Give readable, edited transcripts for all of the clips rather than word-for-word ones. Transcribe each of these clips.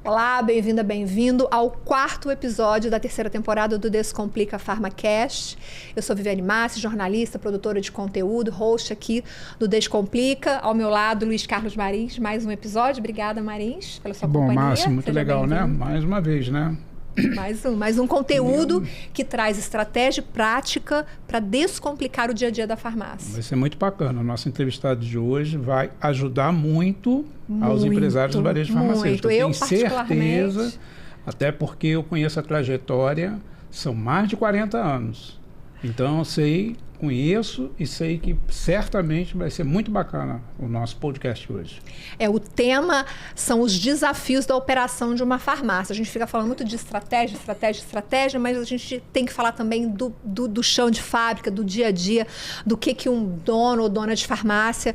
Olá, bem-vinda, bem-vindo ao 4º episódio da 3ª temporada do Descomplica PharmaCast. Eu sou Viviane Massi, jornalista, produtora de conteúdo, host aqui do Descomplica. Ao meu lado, Luiz Carlos Marins, mais um episódio. Obrigada, Marins, pela sua companhia. Bom, Márcio, muito legal, né? Mais uma vez, né? Mais um conteúdo que traz estratégia prática para descomplicar o dia a dia da farmácia. Vai ser muito bacana. O nosso entrevistado de hoje vai ajudar muito aos empresários do varejo farmacêutico. Eu tenho certeza, até porque eu conheço a trajetória, são mais de 40 anos. Então, eu conheço e sei que certamente vai ser muito bacana o nosso podcast hoje. O tema são os desafios da operação de uma farmácia. A gente fica falando muito de estratégia, mas a gente tem que falar também do chão de fábrica, do dia a dia, do que um dono ou dona de farmácia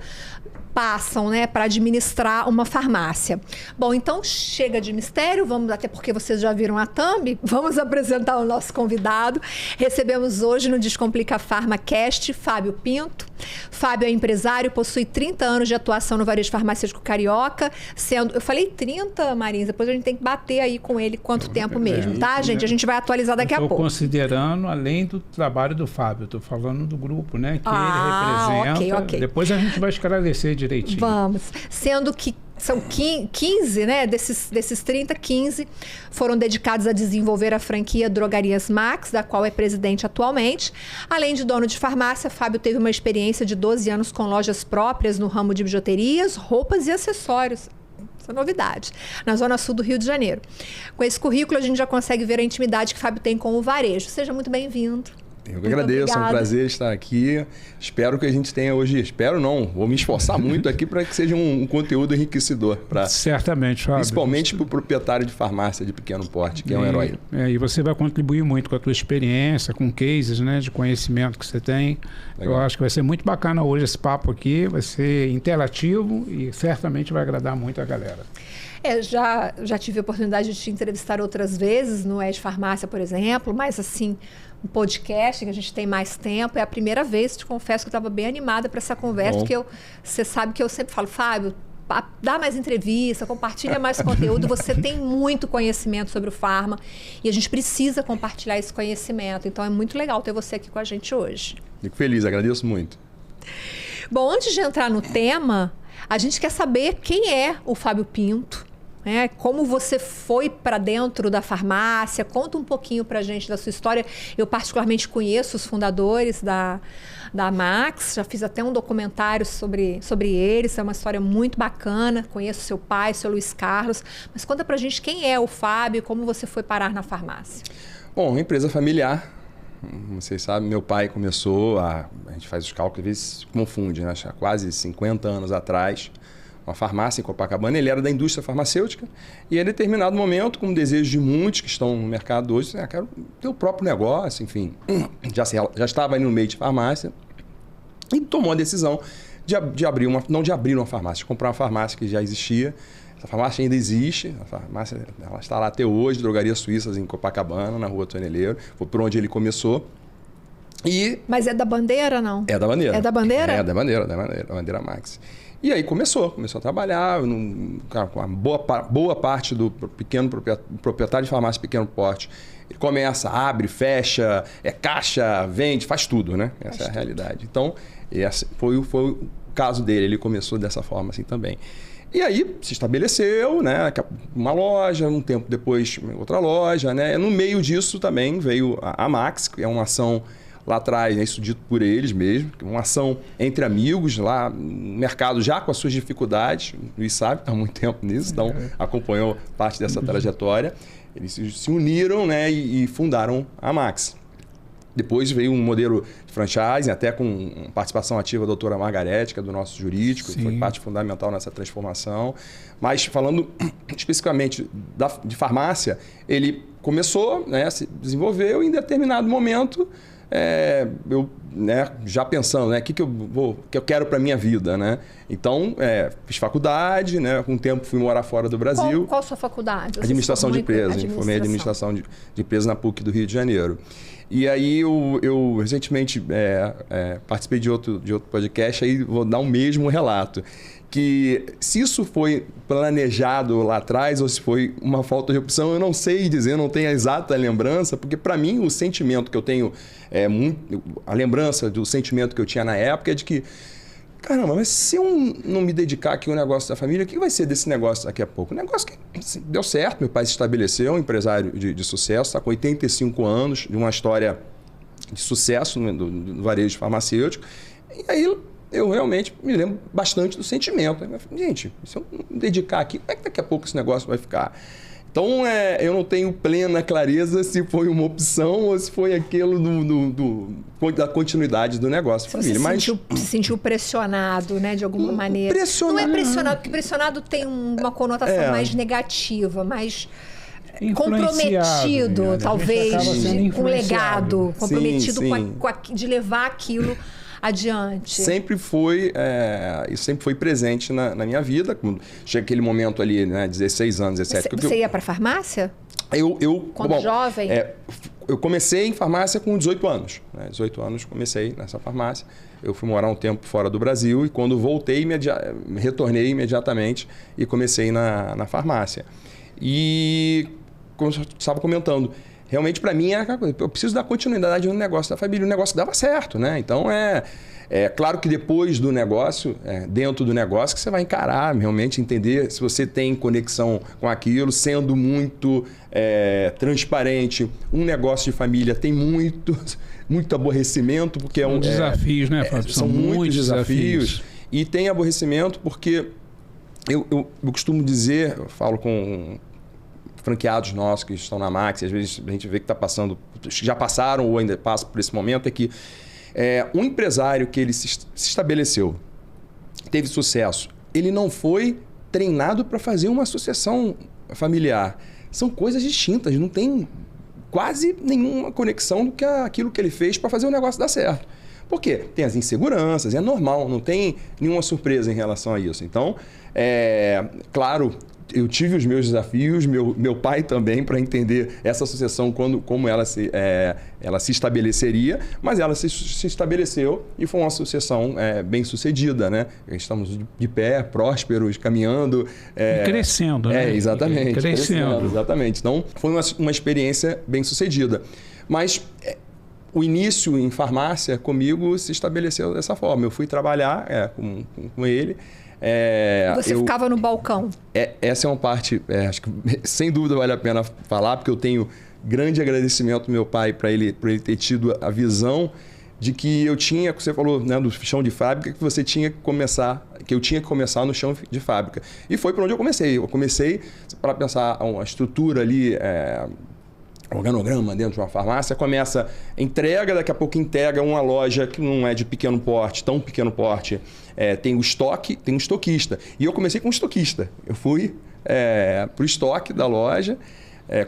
passam, né, para administrar uma farmácia. Bom, então chega de mistério, até porque vocês já viram a thumb, vamos apresentar o nosso convidado. Recebemos hoje no Descomplica PharmaCast Fábio Pinto. Fábio é empresário, possui 30 anos de atuação no varejo farmacêutico carioca, eu falei 30, Marins, depois a gente tem que bater aí com ele quanto tempo mesmo, tá, gente? A gente vai atualizar daqui a pouco. Estou considerando, além do trabalho do Fábio, estou falando do grupo, né, que ele representa. Okay. Depois a gente vai esclarecer direitinho. Vamos. Sendo que são 15, né? Desses 30, 15 foram dedicados a desenvolver a franquia Drogarias Max, da qual é presidente atualmente. Além de dono de farmácia, Fábio teve uma experiência de 12 anos com lojas próprias no ramo de bijuterias, roupas e acessórios. Essa é novidade. Na Zona Sul do Rio de Janeiro. Com esse currículo, a gente já consegue ver a intimidade que Fábio tem com o varejo. Seja muito bem-vindo. Eu que agradeço, é um prazer estar aqui. Espero que a gente tenha hoje, vou me esforçar muito aqui para que seja um conteúdo enriquecedor. Certamente, Fábio. Principalmente para o proprietário de farmácia de pequeno porte, que é um herói. E você vai contribuir muito com a tua experiência, com cases, né, de conhecimento que você tem. Legal. Eu acho que vai ser muito bacana hoje esse papo aqui, vai ser interativo e certamente vai agradar muito a galera. Já tive a oportunidade de te entrevistar outras vezes no Ed Farmácia, por exemplo, mas assim, um podcast que a gente tem mais tempo, é a primeira vez, te confesso que eu estava bem animada para essa conversa, porque você sabe que eu sempre falo, Fábio, dá mais entrevista, compartilha mais conteúdo, você tem muito conhecimento sobre o farma e a gente precisa compartilhar esse conhecimento, então é muito legal ter você aqui com a gente hoje. Fico feliz, agradeço muito. Bom, antes de entrar no tema, a gente quer saber quem é o Fábio Pinto. Como você foi para dentro da farmácia? Conta um pouquinho para a gente da sua história. Eu particularmente conheço os fundadores da Max, já fiz até um documentário sobre eles, é uma história muito bacana. Conheço seu pai, seu Luiz Carlos, mas conta para a gente quem é o Fábio e como você foi parar na farmácia. Bom, uma empresa familiar. Vocês sabem, meu pai começou, a gente faz os cálculos, às vezes se confunde, né? Há quase 50 anos atrás, uma farmácia em Copacabana. Ele era da indústria farmacêutica e, em determinado momento, com o desejo de muitos que estão no mercado hoje, quero ter o próprio negócio, enfim, já estava aí no meio de farmácia e tomou a decisão de abrir uma farmácia, de comprar uma farmácia que já existia. Essa farmácia ainda existe, a farmácia ela está lá até hoje, Drogarias Suíças em Copacabana, na Rua Toneleiro, foi por onde ele começou. Mas é da Bandeira, não? É da Bandeira. É da Bandeira? É da Bandeira Max. E aí começou a trabalhar com uma boa parte do pequeno proprietário de farmácia pequeno porte. Ele começa, abre, fecha, caixa, vende, faz tudo, né? Essa é a realidade. Então, esse foi o caso dele, ele começou dessa forma assim também. E aí se estabeleceu, né, uma loja, um tempo depois outra loja, né? No meio disso também veio a Max, que é uma ação lá atrás, né, isso dito por eles mesmo, uma ação entre amigos lá no mercado já com as suas dificuldades. O Luiz sabe, está há muito tempo nisso, então acompanhou parte dessa trajetória. Eles se uniram, né, e fundaram a Max. Depois veio um modelo de franchising, até com participação ativa da doutora Margarete, que é do nosso jurídico, que foi parte fundamental nessa transformação. Mas falando especificamente de farmácia, ele começou, né, se desenvolveu e em determinado momento, eu, né, já pensando, né, o que eu quero para a minha vida, né? Então, fiz faculdade, né, com um tempo fui morar fora do Brasil. Qual a sua faculdade? Administração de empresas, formei administração de empresas na PUC do Rio de Janeiro. E aí eu recentemente participei de outro podcast, aí vou dar o mesmo relato, que se isso foi planejado lá atrás ou se foi uma falta de opção, eu não sei dizer, não tenho a exata lembrança, porque para mim o sentimento que eu tenho, a lembrança do sentimento que eu tinha na época é de que, caramba, mas se eu não me dedicar aqui ao negócio da família, o que vai ser desse negócio daqui a pouco? O negócio que assim, deu certo, meu pai se estabeleceu, um empresário de sucesso, está com 85 anos, de uma história de sucesso do varejo farmacêutico, e aí eu realmente me lembro bastante do sentimento. Gente, se eu me dedicar aqui, como é que daqui a pouco esse negócio vai ficar? Então, eu não tenho plena clareza se foi uma opção ou se foi aquilo da continuidade do negócio de família. Se sentiu pressionado, né, de alguma maneira. Pressionado. Não é pressionado, porque pressionado tem uma conotação mais negativa, mais comprometido, né? Talvez, com um legado, comprometido sim. de levar aquilo adiante. Isso sempre foi presente na minha vida. Chega aquele momento ali, né, 16 anos, 17. Você ia para a farmácia? Quando jovem? Eu comecei em farmácia com 18 anos. Né? 18 anos comecei nessa farmácia. Eu fui morar um tempo fora do Brasil e quando voltei, retornei imediatamente e comecei na farmácia. E, como eu estava comentando, realmente, para mim, eu preciso dar continuidade no negócio da família. O negócio dava certo, né? Então, é claro que depois do negócio, dentro do negócio, que você vai encarar, realmente entender se você tem conexão com aquilo, sendo muito transparente. Um negócio de família tem muito aborrecimento, porque são desafios, né, Fábio? São muitos desafios. E tem aborrecimento porque eu costumo dizer, eu falo com franqueados nossos que estão na Max, e às vezes a gente vê que está passando, já passaram ou ainda passam por esse momento, é que um empresário que ele se estabeleceu, teve sucesso, ele não foi treinado para fazer uma sucessão familiar. São coisas distintas, não tem quase nenhuma conexão do que aquilo que ele fez para fazer o negócio dar certo. Por quê? Tem as inseguranças, é normal, não tem nenhuma surpresa em relação a isso. Então, claro, eu tive os meus desafios, meu pai também, para entender essa sucessão, como ela se estabeleceria, mas ela se estabeleceu e foi uma sucessão bem sucedida, né? Estamos de pé, prósperos, caminhando. E crescendo, né? Exatamente. Crescendo. Exatamente. Então, foi uma experiência bem sucedida. Mas o início em farmácia comigo se estabeleceu dessa forma. Eu fui trabalhar com ele. Você ficava no balcão? Essa é uma parte, acho que sem dúvida vale a pena falar, porque eu tenho grande agradecimento ao meu pai por ele ter tido a visão de que eu tinha, que você falou, né, do chão de fábrica, que eu tinha que começar no chão de fábrica. E foi por onde eu comecei. Eu comecei, para pensar uma estrutura ali, organograma dentro de uma farmácia, começa entrega, daqui a pouco integra uma loja que não é de pequeno porte, tão pequeno porte, tem o estoque, tem um estoquista. E eu comecei com um estoquista. Eu fui para o estoque da loja,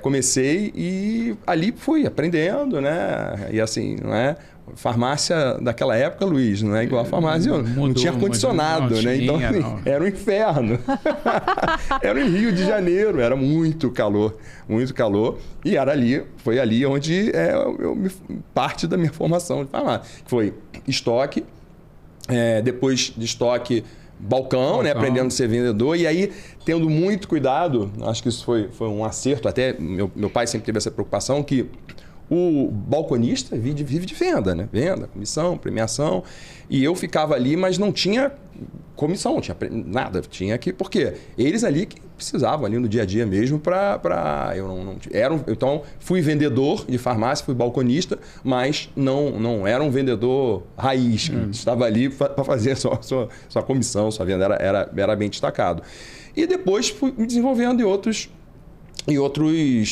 comecei e ali fui aprendendo, né? E assim, não é? Farmácia daquela época, Luiz, não é igual a farmácia, não tinha ar-condicionado, né? Então, era um inferno. Era em Rio de Janeiro, era muito calor. E foi ali onde parte da minha formação de farmácia. Foi estoque, depois de estoque, balcão, né? Aprendendo a ser vendedor. E aí, tendo muito cuidado, acho que isso foi um acerto, até meu pai sempre teve essa preocupação, que o balconista vive de venda, né? Venda, comissão, premiação. E eu ficava ali, mas não tinha comissão, não tinha nada. Tinha que... Por quê? Eles ali que precisavam, ali no dia a dia mesmo, então, fui vendedor de farmácia, fui balconista, mas não era um vendedor raiz. Estava ali para fazer sua comissão, sua venda. Era bem destacado. E depois fui me desenvolvendo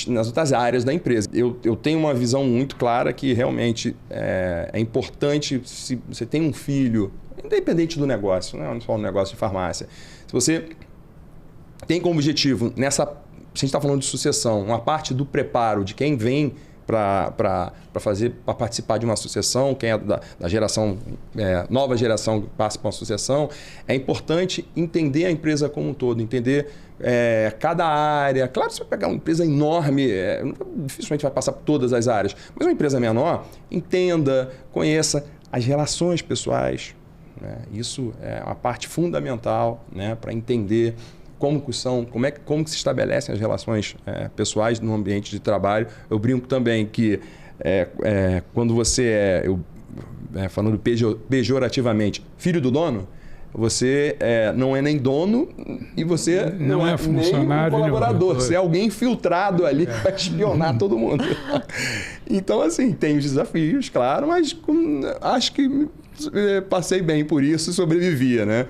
nas outras áreas da empresa. Eu tenho uma visão muito clara que realmente é importante, se você tem um filho, independente do negócio, não é só um negócio de farmácia, se você tem como objetivo, se a gente está falando de sucessão, uma parte do preparo de quem vem para participar de uma sucessão, quem é da geração, nova geração que passa por uma sucessão, é importante entender a empresa como um todo, entender cada área. Claro, se você pegar uma empresa enorme, dificilmente vai passar por todas as áreas, mas uma empresa menor, entenda, conheça as relações pessoais, né? Isso é uma parte fundamental, né, para entender como que se estabelecem as relações pessoais no ambiente de trabalho. Eu brinco também que quando você falando pejorativamente, filho do dono, você não é nem dono e você não é funcionário, nem um colaborador. Você é alguém infiltrado ali para espionar todo mundo. Então, assim, tem os desafios, claro, mas acho que passei bem por isso e sobrevivia, né?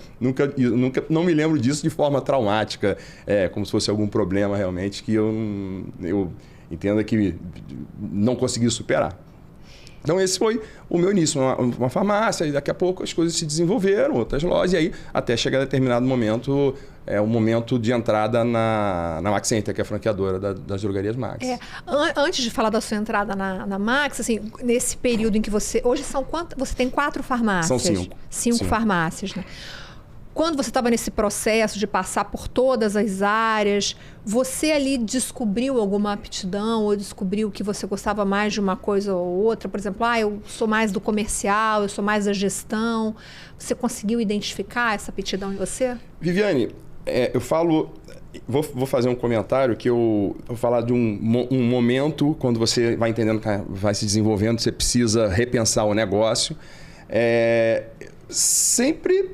Não me lembro disso de forma traumática, como se fosse algum problema realmente que eu entenda que não consegui superar. Então, esse foi o meu início, uma farmácia, e daqui a pouco as coisas se desenvolveram, outras lojas, e aí até chegar a determinado momento, o momento de entrada na Max Center, que é a franqueadora das drogarias Max. Antes de falar da sua entrada na Max, assim, nesse período em que hoje são quantas? Você tem 4 farmácias? São 5 farmácias, né? Quando você estava nesse processo de passar por todas as áreas, você ali descobriu alguma aptidão ou descobriu que você gostava mais de uma coisa ou outra? Por exemplo, eu sou mais do comercial, eu sou mais da gestão. Você conseguiu identificar essa aptidão em você? Viviane, eu falo... Vou fazer um comentário que eu vou falar de um momento quando você vai entendendo que vai se desenvolvendo, você precisa repensar o negócio. Sempre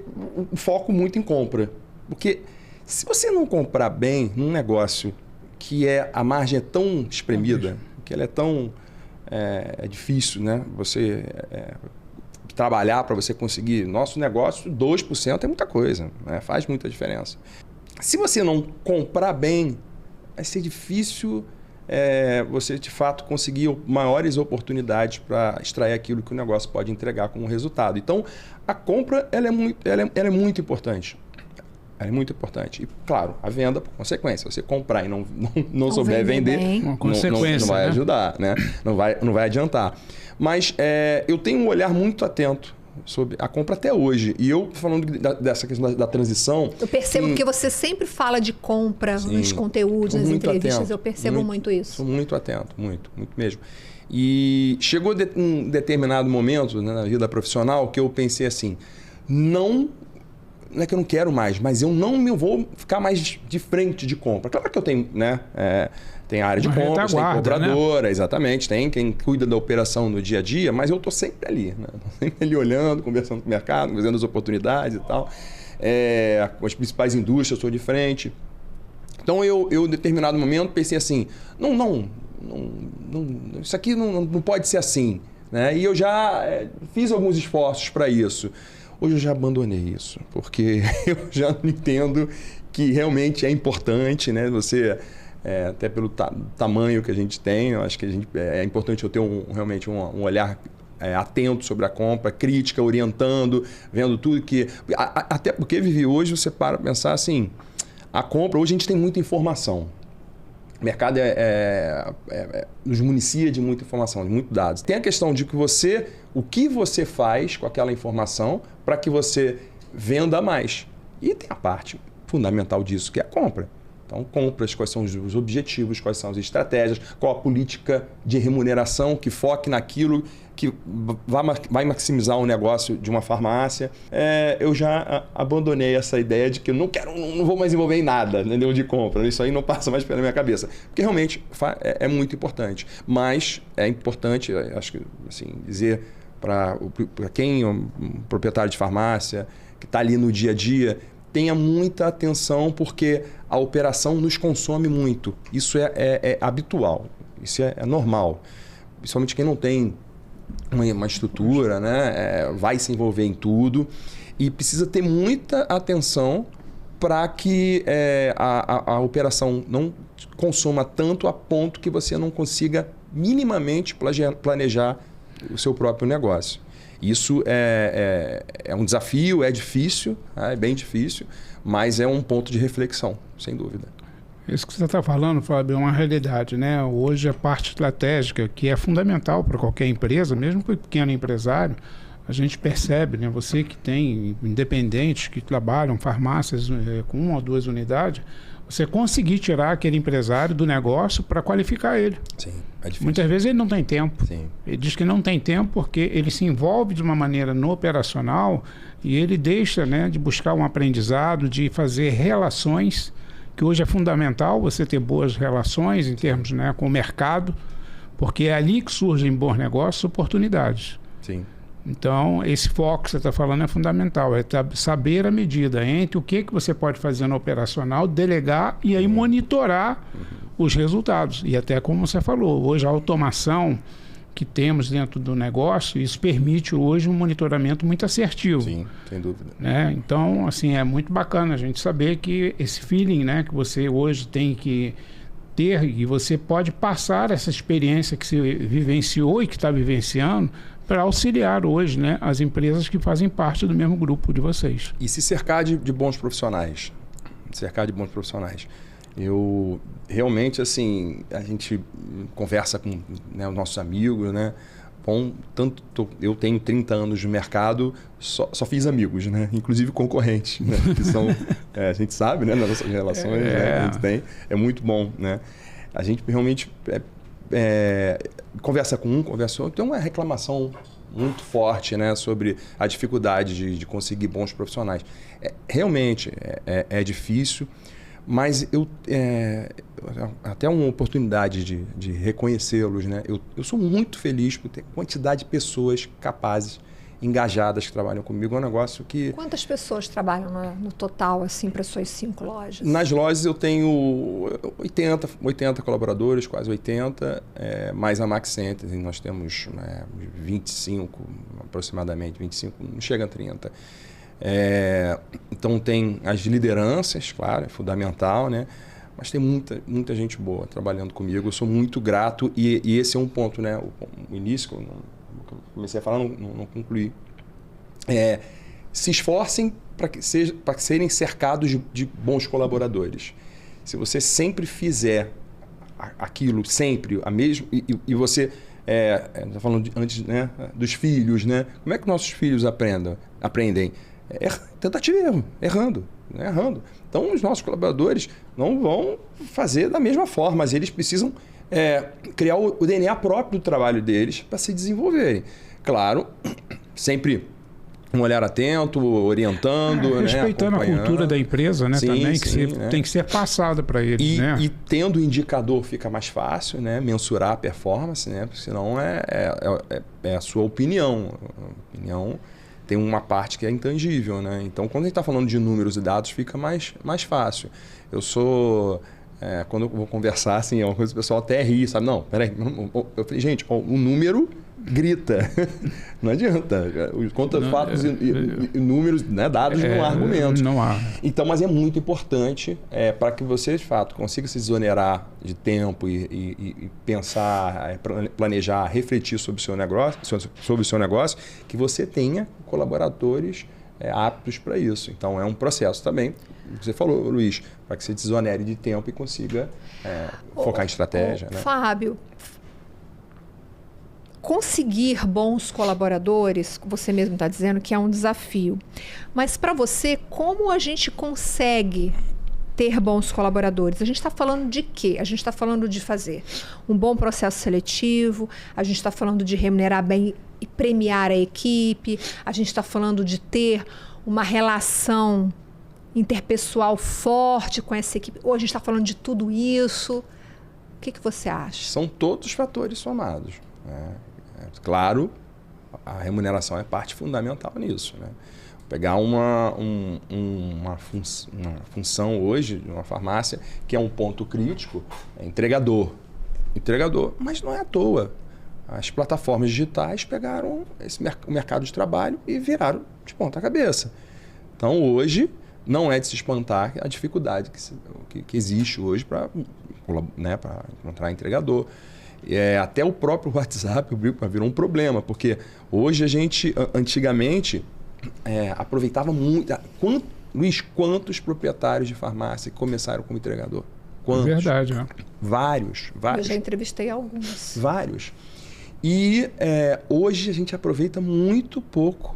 foco muito em compra. Porque se você não comprar bem num negócio que a margem é tão espremida, que ela é tão difícil, né? Você trabalhar para você conseguir. Nosso negócio, 2% é muita coisa, né? Faz muita diferença. Se você não comprar bem, vai ser difícil você, de fato, conseguir maiores oportunidades para extrair aquilo que o negócio pode entregar como resultado. Então, a compra ela é muito importante. Ela é muito importante. E, claro, a venda, por consequência. Você comprar e não souber vender, não vai ajudar, né? Não vai adiantar. Mas eu tenho um olhar muito atento sobre a compra até hoje. E eu, falando dessa questão da transição... Eu percebo que você sempre fala de compra nos conteúdos, nas entrevistas. Atento, eu percebo muito isso. Sou muito atento, muito mesmo. E chegou um determinado momento, né, na vida profissional que eu pensei assim, não é que eu não quero mais, mas eu não vou ficar mais de frente de compra. Claro que eu tenho, né? Tem a área de compras, tem cobradora, né? Exatamente. Tem quem cuida da operação no dia a dia, mas eu estou sempre ali, né? Tô sempre ali olhando, conversando com o mercado, vendo as oportunidades e tal. Com as principais indústrias, eu estou de frente. Então, eu em determinado momento, pensei assim, não, isso aqui não pode ser assim, né? E eu já fiz alguns esforços para isso. Hoje eu já abandonei isso, porque eu já entendo que realmente é importante, né? Você... até pelo tamanho que a gente tem, eu acho que é importante eu ter realmente um olhar atento sobre a compra, crítica, orientando, vendo tudo que... Até porque, Vivi, hoje você para pensar assim, a compra, hoje a gente tem muita informação. O mercado nos municia de muita informação, de muitos dados. Tem a questão de que o que você faz com aquela informação para que você venda mais. E tem a parte fundamental disso, que é a compra. Então, compras, quais são os objetivos, quais são as estratégias, qual a política de remuneração que foque naquilo que vai maximizar o negócio de uma farmácia. Eu já abandonei essa ideia de que eu não vou mais envolver em nada, entendeu, de compra. Isso aí não passa mais pela minha cabeça. Porque realmente é muito importante. Mas é importante, acho que assim, dizer para quem é um proprietário de farmácia, que está ali no dia a dia, tenha muita atenção porque a operação nos consome muito. Isso é habitual, isso é normal. Principalmente quem não tem uma estrutura, né? Vai se envolver em tudo e precisa ter muita atenção para que a operação não consuma tanto a ponto que você não consiga minimamente planejar o seu próprio negócio. Isso é um desafio, é difícil, é bem difícil, mas é um ponto de reflexão, sem dúvida. Isso que você está falando, Fábio, é uma realidade, né? Hoje a parte estratégica, que é fundamental para qualquer empresa, mesmo para o pequeno empresário, a gente percebe, né? Você que tem independentes que trabalham, farmácias com 1 ou 2 unidades, você conseguir tirar aquele empresário do negócio para qualificar ele. Sim, é difícil. Muitas vezes ele não tem tempo. Sim. Ele diz que não tem tempo porque ele se envolve de uma maneira no operacional e ele deixa, né, de buscar um aprendizado, de fazer relações, que hoje é fundamental você ter boas relações em termos, né, com o mercado, porque é ali que surgem bons negócios, oportunidades. Sim. Então, esse foco que você está falando é fundamental, é saber a medida entre o que você pode fazer no operacional, delegar e aí monitorar os resultados. E até como você falou, hoje a automação que temos dentro do negócio, isso permite hoje um monitoramento muito assertivo. Sim, sem dúvida. Né? Então, assim, é muito bacana a gente saber que esse feeling, né, que você hoje tem que ter, e você pode passar essa experiência que você vivenciou e que está vivenciando para auxiliar hoje, né, as empresas que fazem parte do mesmo grupo de vocês. E se cercar de bons profissionais. Cercar de bons profissionais. Eu realmente, assim, a gente conversa com, né, os nossos amigos, né? Bom, eu tenho 30 anos de mercado, só fiz amigos, né? Inclusive concorrentes, né? Que são, a gente sabe, né? Nas nossas relações, né, que a gente tem, é muito bom, né? A gente realmente conversa com conversa com outro, tem uma reclamação muito forte, né, sobre a dificuldade de conseguir bons profissionais. Realmente é difícil, mas até uma oportunidade de reconhecê-los, né? Eu sou muito feliz por ter quantidade de pessoas capazes, engajadas que trabalham comigo. É um negócio que... Quantas pessoas trabalham no total, assim, para as suas 5 lojas? Nas lojas eu tenho 80 colaboradores, quase 80, mais a Max Center. Nós temos 25, aproximadamente, 25, não chega a 30. Então tem as lideranças, claro, é fundamental, né? Mas tem muita gente boa trabalhando comigo. Eu sou muito grato e esse é um ponto, né? O início, que eu comecei a falar, não concluí. Se esforcem para serem cercados de bons colaboradores. Se você sempre fizer aquilo, sempre, a mesma, e você... Está falando antes, né, dos filhos, né? Como é que nossos filhos aprendem? Tentativa e erro, errando. Então, os nossos colaboradores não vão fazer da mesma forma, mas eles precisam criar o DNA próprio do trabalho deles para se desenvolverem. Claro, sempre um olhar atento, orientando, respeitando, né, a cultura da empresa, né, sim, também, sim, que tem que ser passada para eles. E tendo indicador fica mais fácil, né, mensurar a performance, né, porque senão é a sua opinião. A opinião tem uma parte que é intangível, né? Então, quando a gente está falando de números e dados, fica mais fácil. Eu sou... quando eu vou conversar, assim, é uma coisa que o pessoal até ri, sabe? Não, peraí. Eu falei, gente, o número grita. Não adianta. Conta fatos e números, né, dados não há argumentos. Não há. Então, mas é muito importante para que você, de fato, consiga se desonerar de tempo e pensar, planejar, refletir sobre o seu negócio, que você tenha colaboradores aptos para isso. Então, é um processo também, você falou, Luiz, para que você desonere de tempo e consiga focar em estratégia. Né? Fábio, conseguir bons colaboradores, você mesmo está dizendo que é um desafio. Mas para você, como a gente consegue ter bons colaboradores? A gente está falando de quê? A gente está falando de fazer um bom processo seletivo, a gente está falando de remunerar bem e premiar a equipe, a gente está falando de ter uma relação interpessoal forte com essa equipe, ou a gente está falando de tudo isso? O que você acha? São todos funções somados. Claro, a remuneração é parte fundamental nisso, né? Pegar uma função hoje de uma farmácia que é um ponto crítico, é entregador, mas não é à toa. As plataformas digitais pegaram o mercado de trabalho e viraram de ponta cabeça. Então, hoje, não é de se espantar a dificuldade que existe hoje para encontrar entregador. Até o próprio WhatsApp virou um problema, porque hoje a gente, antigamente, aproveitava muito. Luiz, quantos proprietários de farmácia começaram como entregador? Quantos? Verdade, né? Vários. Eu já entrevistei alguns. Vários. E hoje a gente aproveita muito pouco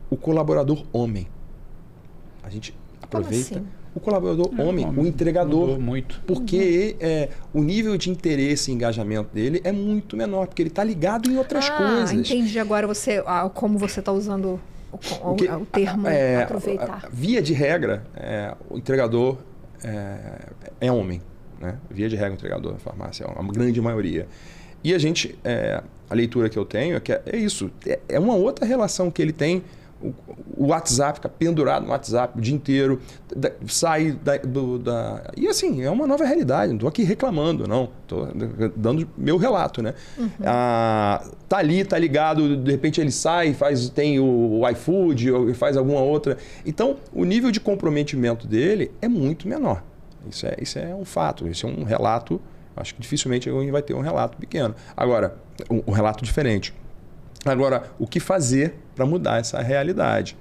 o colaborador homem. A gente aproveita assim? O colaborador homem, o entregador. Muito. Porque o nível de interesse e engajamento dele é muito menor, porque ele está ligado em outras coisas. Entendi agora como você está usando o termo aproveitar. Via de regra, o entregador é homem. Né? Via de regra, o entregador da farmácia é uma grande maioria. E a gente, a leitura que eu tenho é que é isso. É uma outra relação que ele tem. O WhatsApp, fica pendurado no WhatsApp o dia inteiro, sai E assim, é uma nova realidade, não estou aqui reclamando, não. Estou dando meu relato, né? Uhum. Tá ali, tá ligado, de repente ele sai, tem o iFood, ou faz alguma outra. Então, o nível de comprometimento dele é muito menor. Isso é um fato, isso é um relato. Acho que dificilmente alguém vai ter um relato pequeno. Agora, um relato diferente. Agora, o que fazer para mudar essa realidade?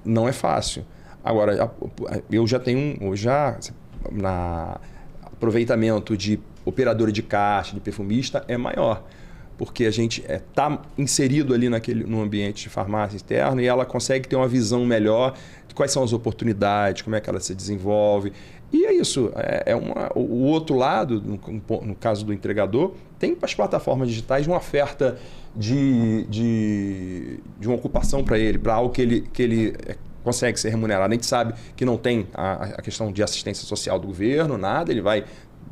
Não é fácil. Agora, eu já tenho aproveitamento de operadora de caixa, de perfumista, é maior. Porque a gente está inserido ali no ambiente de farmácia externa e ela consegue ter uma visão melhor de quais são as oportunidades, como é que ela se desenvolve. E é isso. O outro lado, no caso do entregador, tem para as plataformas digitais uma oferta de uma ocupação para ele, para algo que ele consegue ser remunerado. A gente sabe que não tem a questão de assistência social do governo, nada, ele vai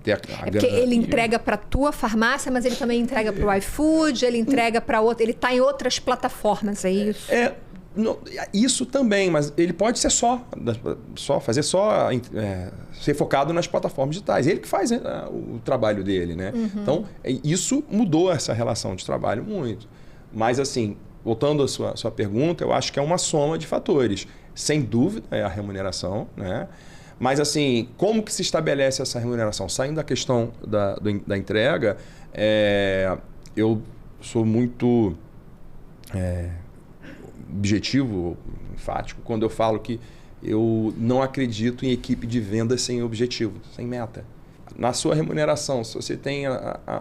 ter porque ele entrega para a tua farmácia, mas ele também entrega para o iFood, ele entrega para outra, ele está em outras plataformas, é isso? Isso também, mas ele pode ser ser focado nas plataformas digitais. Ele que faz o trabalho dele, né? Uhum. Então, isso mudou essa relação de trabalho muito. Mas, assim, voltando à sua pergunta, eu acho que é uma soma de fatores. Sem dúvida, é a remuneração, né? Mas, assim, como que se estabelece essa remuneração? Saindo da questão da entrega, eu sou muito objetivo, enfático, quando eu falo que eu não acredito em equipe de vendas sem objetivo, sem meta. Na sua remuneração, se você tem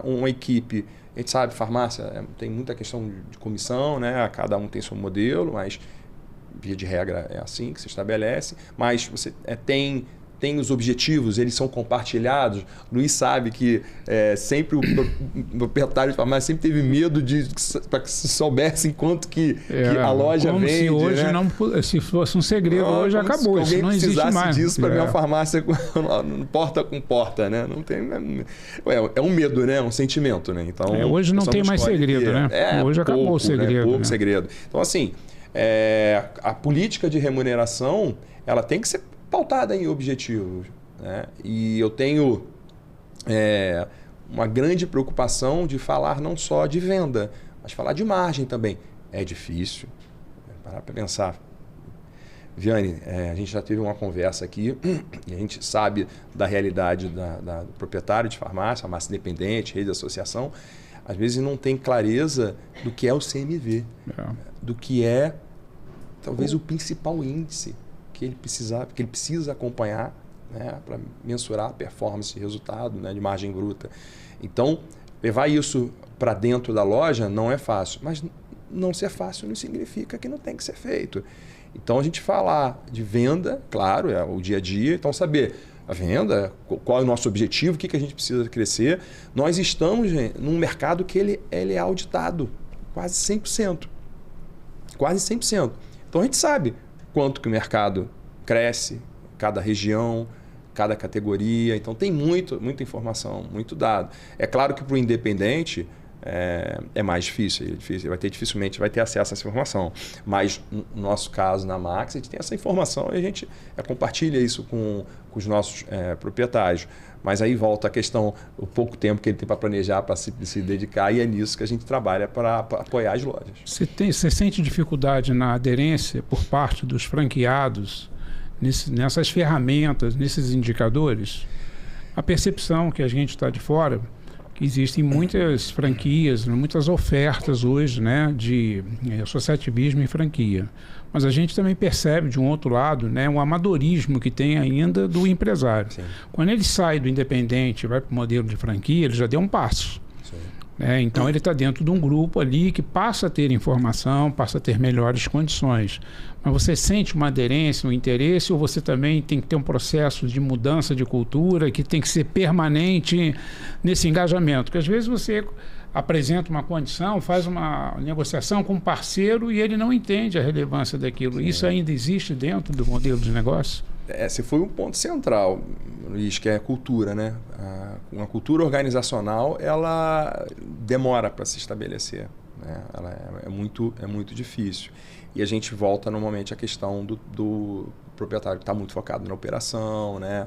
uma equipe, a gente sabe, farmácia tem muita questão de comissão, né? Cada um tem seu modelo, mas via de regra é assim que se estabelece, mas você tem os objetivos, eles são compartilhados. Luiz sabe que sempre o proprietário de farmácia sempre teve medo para que se soubessem quanto que a loja como vende. Se hoje né? Se fosse um segredo, hoje acabou. Isso não existe mais. Se alguém precisasse disso para minha farmácia porta com porta, né? Não tem, é um medo, né? É um sentimento, né? Então, hoje não tem mais segredo, né? Hoje acabou o segredo. Pouco segredo. Então, assim, a política de remuneração, ela tem que ser pautada em objetivos, né? E eu tenho uma grande preocupação de falar não só de venda, mas falar de margem também. É difícil. Parar para pensar. Viane, a gente já teve uma conversa aqui e a gente sabe da realidade do proprietário de farmácia independente, rede de associação. Às vezes não tem clareza do que é o CMV, do que é talvez o principal índice que ele precisa acompanhar, né, para mensurar a performance e resultado, né, de margem bruta. Então, levar isso para dentro da loja não é fácil, mas não ser fácil não significa que não tem que ser feito. Então, a gente falar de venda, claro, é o dia a dia, então saber a venda, qual é o nosso objetivo, o que a gente precisa crescer. Nós estamos num mercado que ele é auditado quase 100%. Quase 100%. Então, a gente sabe quanto que o mercado cresce, cada região, cada categoria. Então, tem muita informação, muito dado. É claro que para o independente é mais difícil. Dificilmente vai ter acesso a essa informação. Mas, no nosso caso, na Max, a gente tem essa informação e a gente compartilha isso com os nossos proprietários. Mas aí volta a questão, o pouco tempo que ele tem para planejar, para se dedicar, e é nisso que a gente trabalha para apoiar as lojas. Você sente dificuldade na aderência por parte dos franqueados nessas ferramentas, nesses indicadores? A percepção que a gente está de fora, que existem muitas franquias, muitas ofertas hoje, né, de associativismo em franquia. Mas a gente também percebe, de um outro lado, né, um amadorismo que tem ainda do empresário. Sim. Quando ele sai do independente e vai para o modelo de franquia, ele já deu um passo. Sim. né? Então ele está dentro de um grupo ali que passa a ter informação, passa a ter melhores condições. Mas você sente uma aderência, um interesse, ou você também tem que ter um processo de mudança de cultura que tem que ser permanente nesse engajamento? Porque às vezes você apresenta uma condição, faz uma negociação com um parceiro e ele não entende a relevância daquilo. Sim. Isso ainda existe dentro do modelo de negócio? Esse foi um ponto central, Luiz, que é a cultura, né? Uma cultura organizacional, ela demora para se estabelecer, né? Ela é muito difícil. E a gente volta normalmente à questão do proprietário que está muito focado na operação, né?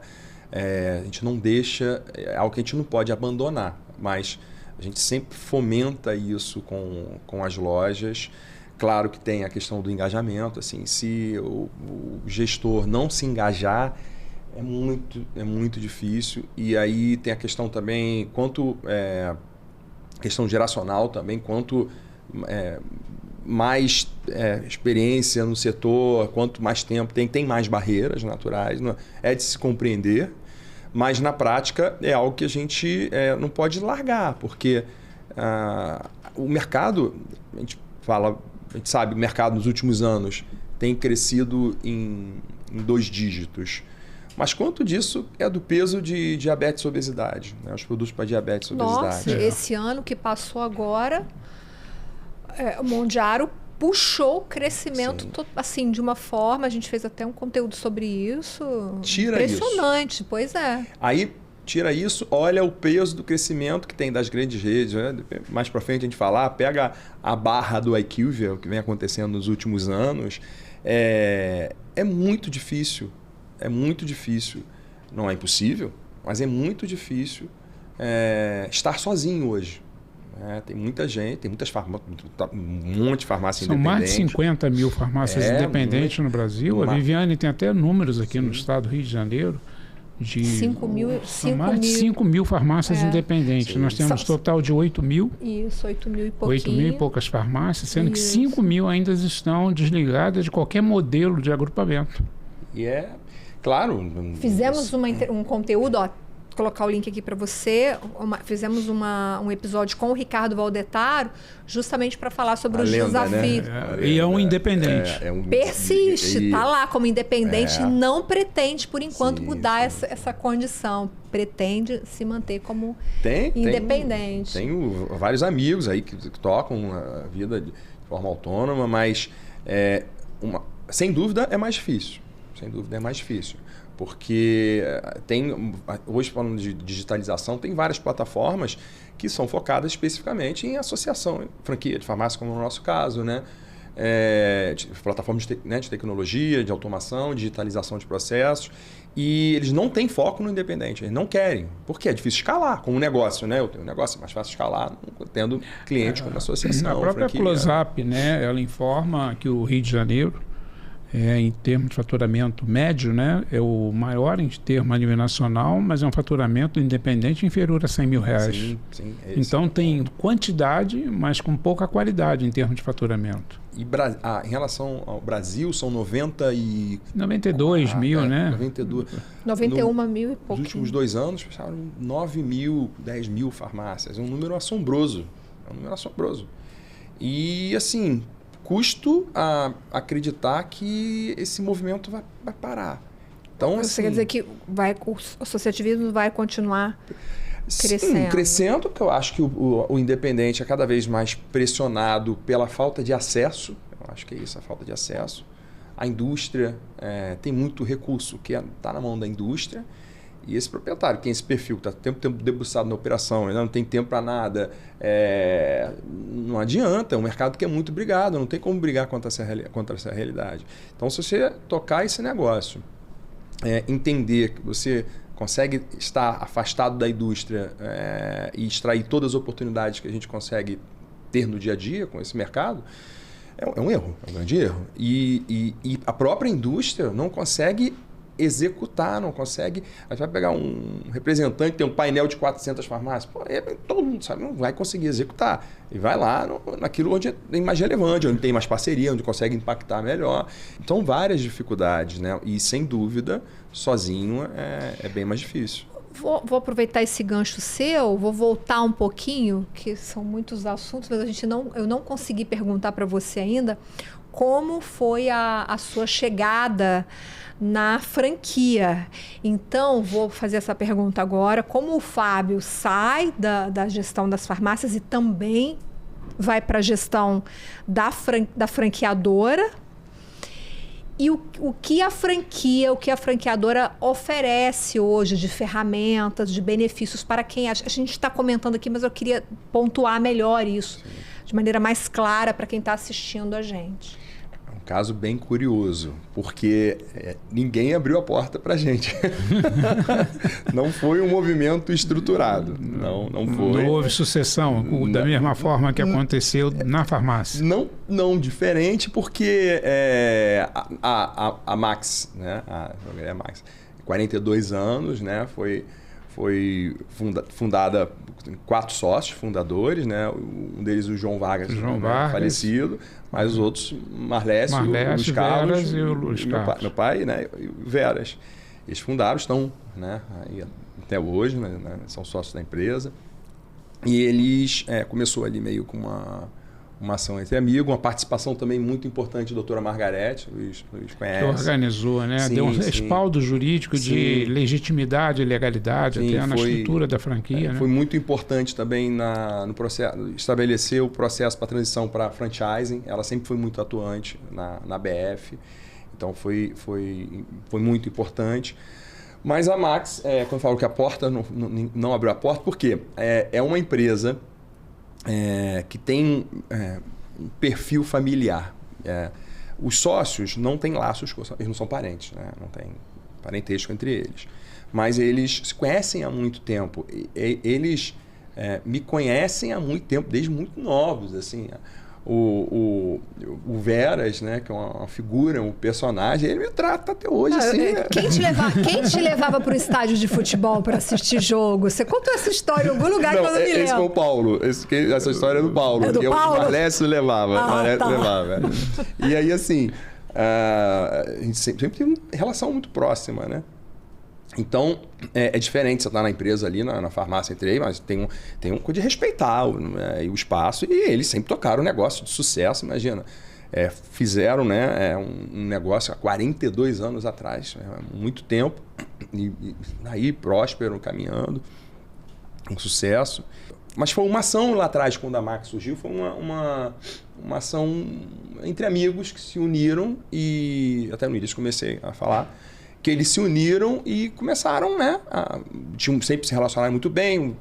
A gente não deixa, é algo que a gente não pode abandonar, mas a gente sempre fomenta isso com as lojas. Claro que tem a questão do engajamento, assim, se o gestor não se engajar, é muito difícil. E aí tem a questão também, questão geracional também, quanto mais experiência no setor, quanto mais tempo tem mais barreiras naturais, é de se compreender, mas na prática é algo que a gente não pode largar, porque o mercado, a gente sabe, o mercado nos últimos anos tem crescido em 2 dígitos. Mas quanto disso é do peso de diabetes e obesidade, né? Os produtos para diabetes e obesidade. Nossa, esse ano que passou agora, o Mondiaro puxou o crescimento assim, de uma forma, a gente fez até um conteúdo sobre isso. Impressionante, pois é. Aí tira isso, olha o peso do crescimento que tem das grandes redes, né? Mais para frente a gente falar, pega a barra do IQVIA, o que vem acontecendo nos últimos anos, é muito difícil, não é impossível, mas é muito difícil estar sozinho hoje. Tem muita gente, tem muitas farmácias, um monte de farmácias independentes. São mais de 50 mil farmácias independentes no Brasil. A Viviane tem até números aqui no estado do Rio de Janeiro. De 5 mil farmácias independentes. Sim. Nós temos um total de 8 mil. Isso, 8 mil e pouquinho. 8 mil e poucas farmácias, sendo que 5 mil ainda estão desligadas de qualquer modelo de agrupamento. E claro... Fizemos um conteúdo, colocar o link aqui para você. Fizemos um episódio com o Ricardo Valdetaro, justamente para falar sobre os desafios. Né? E é um independente. Persiste, está lá como independente e não pretende, por enquanto, mudar essa condição. Pretende se manter como independente. Tenho vários amigos aí que tocam a vida de forma autônoma, mas sem dúvida é mais difícil. Sem dúvida é mais difícil. Porque hoje falando de digitalização, tem várias plataformas que são focadas especificamente em associação, franquia de farmácia, como no nosso caso, né? Plataformas de tecnologia, de automação, digitalização de processos, e eles não têm foco no independente, eles não querem, porque é difícil escalar como negócio, né? Eu tenho um negócio, é mais fácil escalar tendo cliente como associação. A própria Close-Up, né? Ela informa que o Rio de Janeiro, em termos de faturamento médio, né, é o maior em termos a nível nacional, mas é um faturamento independente inferior a R$100 mil. Sim, então tem quantidade, mas com pouca qualidade em termos de faturamento. E em relação ao Brasil, são 92 mil, né? 91 mil e pouco. Nos últimos 2 anos, fecharam 9 mil, 10 mil farmácias. É um número assombroso. E, assim... custo a acreditar que esse movimento vai parar. Então, você quer dizer que o associativismo vai continuar crescendo? Sim, crescendo, porque eu acho que o independente é cada vez mais pressionado pela falta de acesso. Eu acho que é isso, a falta de acesso. A indústria tem muito recurso que está na mão da indústria. E esse proprietário, que tem esse perfil, que está tempo debruçado na operação, não tem tempo para nada, não adianta, é um mercado que é muito brigado, não tem como brigar contra essa realidade. Então, se você tocar esse negócio, entender que você consegue estar afastado da indústria e extrair todas as oportunidades que a gente consegue ter no dia a dia com esse mercado, é um erro, é um grande erro. E a própria indústria não consegue executar, não consegue... A gente vai pegar um representante, tem um painel de 400 farmácias, todo mundo sabe, não vai conseguir executar. E vai lá naquilo onde tem mais relevante, onde tem mais parceria, onde consegue impactar melhor. Então, várias dificuldades, né? E, sem dúvida, sozinho é bem mais difícil. vou aproveitar esse gancho seu, vou voltar um pouquinho, que são muitos assuntos, mas eu não consegui perguntar para você ainda como foi a sua chegada na franquia. Então, vou fazer essa pergunta agora. Como o Fábio sai da gestão das farmácias e também vai para a gestão da franqueadora? E o que a franquia, o que a franqueadora oferece hoje de ferramentas, de benefícios para quem... A gente está comentando aqui, mas eu queria pontuar melhor isso, de maneira mais clara para quem está assistindo a gente. É um caso bem curioso, porque ninguém abriu a porta para a gente. Não foi um movimento estruturado. Não foi. Não houve sucessão, da mesma forma que aconteceu na farmácia. Não diferente, porque a Max, né? A Max, 42 anos, né? Foi fundada 4 sócios fundadores, né? Um deles o João Vargas, falecido, mas os outros, Marlécio, Luiz Carlos e o Luiz Carlos. Meu pai, né? E o Veras. Eles fundaram, estão, né? Aí, até hoje, né? São sócios da empresa. E eles começou ali meio com uma ação entre amigos, uma participação também muito importante da doutora Margarete, Luiz conhece. Que organizou, né? Sim, deu um respaldo jurídico de legitimidade e legalidade, até na estrutura da franquia. Né? Foi muito importante também no processo, estabelecer o processo para transição para franchising. Ela sempre foi muito atuante na BF, então foi muito importante. Mas a Max, quando eu falo que a porta não abriu a porta, porque é uma empresa que tem um perfil familiar. Os sócios não têm laços, eles não são parentes, né? Não tem parentesco entre eles. Mas eles se conhecem há muito tempo. Eles me conhecem há muito tempo, desde muito novos. Assim. O Veras, né, que é uma figura, um personagem, ele me trata até hoje. Assim, Quem te levava para o estádio de futebol para assistir jogo? Você contou essa história em algum lugar que eu não me lembro. Esse foi o Paulo. Essa história é do Paulo. É do Paulo? O Marlécio levava. Levava. E aí, assim, a gente sempre teve uma relação muito próxima, né? Então, é diferente você estar na empresa ali, na farmácia, entrei, mas tem um coisa de respeitar o espaço. E eles sempre tocaram um negócio de sucesso, imagina. Fizeram, né, um negócio há 42 anos atrás, muito tempo. E aí, próspero, caminhando, um sucesso. Mas foi uma ação lá atrás, quando a Max surgiu, foi uma ação entre amigos que se uniram e, até no início comecei a falar, que eles se uniram e começaram, né? Sempre se relacionaram muito bem,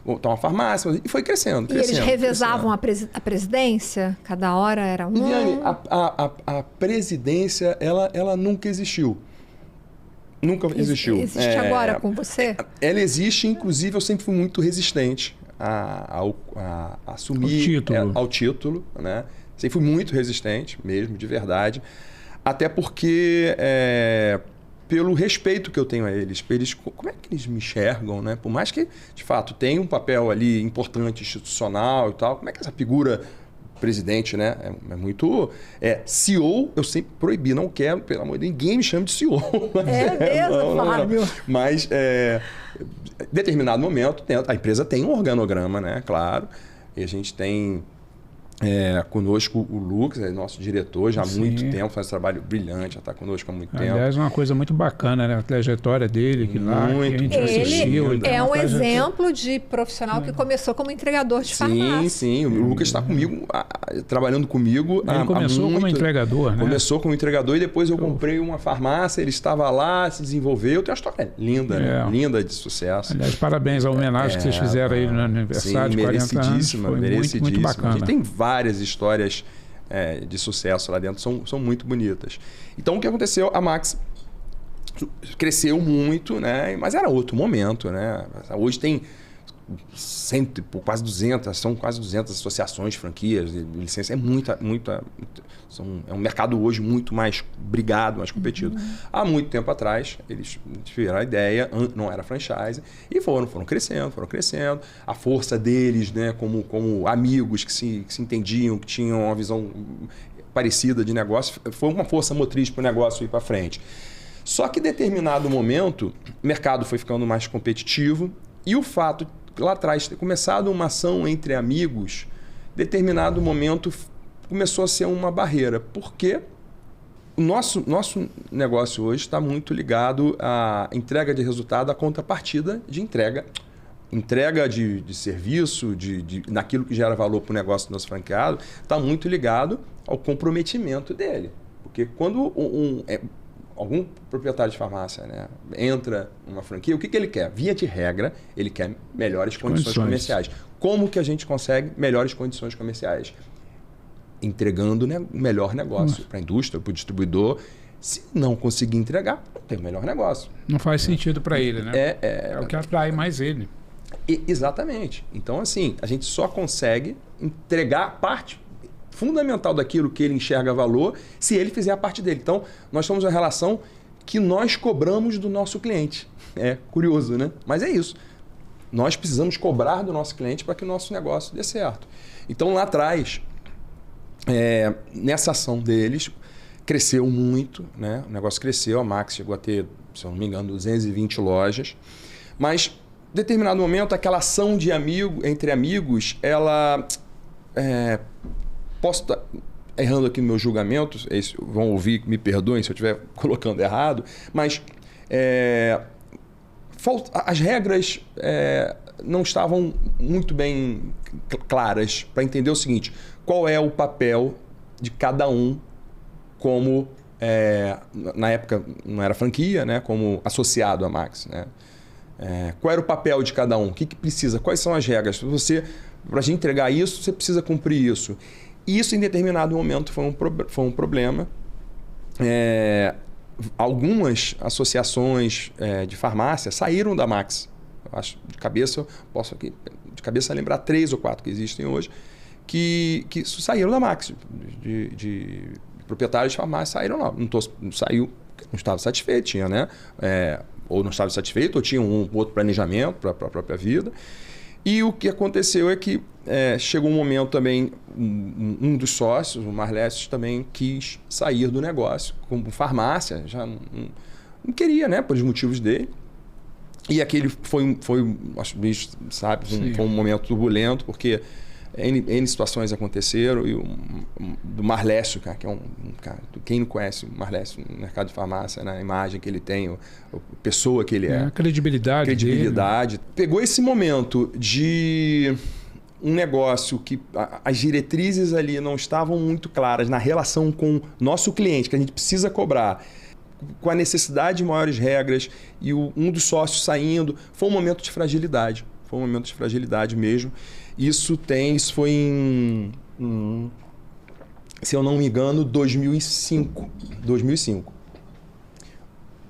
montar uma farmácia, e foi crescendo. E eles revezavam a presidência? Cada hora era um? Viviane, a presidência, ela nunca existiu. Nunca existiu. Existe agora com você? Ela existe, inclusive eu sempre fui muito resistente a assumir ao título, né? Sempre fui muito resistente mesmo, de verdade. Até porque, pelo respeito que eu tenho a eles, como é que eles me enxergam, né? Por mais que, de fato, tenha um papel ali importante, institucional e tal, como é que essa figura presidente, né? É muito... CEO, eu sempre proibi, não quero, pelo amor de Deus, ninguém me chama de CEO. Mesmo, Fábio? Mas, em determinado momento, a empresa tem um organograma, né? Claro, e a gente tem... conosco o Lucas, nosso diretor, já há muito tempo, faz um trabalho brilhante, já está conosco há muito tempo. Aliás, uma coisa muito bacana, né? A trajetória dele, que lá que a gente assistiu. Ele é um exemplo de profissional que começou como entregador de farmácia. Sim. O Lucas está comigo, trabalhando comigo ele começou como entregador, né? Começou como entregador e depois eu comprei uma farmácia, ele estava lá, se desenvolveu. Tem uma história linda, né? Linda de sucesso. Aliás, parabéns à homenagem que vocês fizeram aí no aniversário de 40 anos. Foi muito bacana. A gente tem várias histórias de sucesso lá dentro, são muito bonitas. Então, o que aconteceu? A Max cresceu muito, né? Mas era outro momento, né? Hoje tem quase 200, são quase 200 associações, franquias, licença. É é um mercado hoje muito mais brigado, mais competido. Há muito tempo atrás, eles tiveram a ideia, não era franchise, e foram crescendo. A força deles, né, como amigos que se entendiam, que tinham uma visão parecida de negócio, foi uma força motriz para o negócio ir para frente. Só que em determinado momento, o mercado foi ficando mais competitivo e o fato de lá atrás ter começado uma ação entre amigos, em determinado momento começou a ser uma barreira. Porque o nosso negócio hoje está muito ligado à entrega de resultado, à contrapartida de entrega. Entrega de serviço, naquilo que gera valor para o negócio do nosso franqueado, está muito ligado ao comprometimento dele. Porque quando algum proprietário de farmácia, né, entra numa franquia, o que ele quer? Via de regra, ele quer melhores condições comerciais. Como que a gente consegue melhores condições comerciais? Entregando o melhor negócio para a indústria, para o distribuidor. Se não conseguir entregar, não tem o melhor negócio. Não faz sentido para ele, né? É o que atrai mais ele. Exatamente. Então, assim, a gente só consegue entregar a parte fundamental daquilo que ele enxerga valor se ele fizer a parte dele. Então, nós temos uma relação que nós cobramos do nosso cliente. É curioso, né? Mas é isso. Nós precisamos cobrar do nosso cliente para que o nosso negócio dê certo. Então, lá atrás, nessa ação deles, cresceu muito, né? O negócio cresceu, a Max chegou a ter, se eu não me engano, 220 lojas. Mas, em determinado momento, aquela ação de entre amigos, ela... posso estar errando aqui no meu julgamento, vão ouvir, me perdoem se eu estiver colocando errado, mas as regras não estavam muito bem claras para entender o seguinte: qual é o papel de cada um como, na época não era franquia, né, como associado à Max, né? Qual era o papel de cada um? O que precisa? Quais são as regras? Para a gente entregar isso, você precisa cumprir isso. E isso, em determinado momento, foi um problema. Algumas associações de farmácia saíram da Max. Eu acho, de cabeça, posso aqui, de cabeça lembrar 3 ou 4 que existem hoje, que saíram da Max. De proprietários de farmácia saíram lá. Saiu, não estava satisfeito, tinha, né? Ou não estava satisfeito, ou tinha um outro planejamento para a própria vida. E o que aconteceu é que chegou um momento também, um dos sócios, o Marlécio, também quis sair do negócio como farmácia, já não queria, né, por os motivos dele. E aquele foi acho que sabe, foi um momento turbulento, porque N situações aconteceram e do Marlécio, cara, que é um cara, quem não conhece o Marlécio no mercado de farmácia, né, a imagem que ele tem, a pessoa que ele é. A credibilidade dele. Pegou esse momento de um negócio que as diretrizes ali não estavam muito claras na relação com o nosso cliente, que a gente precisa cobrar, com a necessidade de maiores regras e um dos sócios saindo, foi um momento de fragilidade. Foi um momento de fragilidade mesmo. Isso foi em, se eu não me engano, 2005.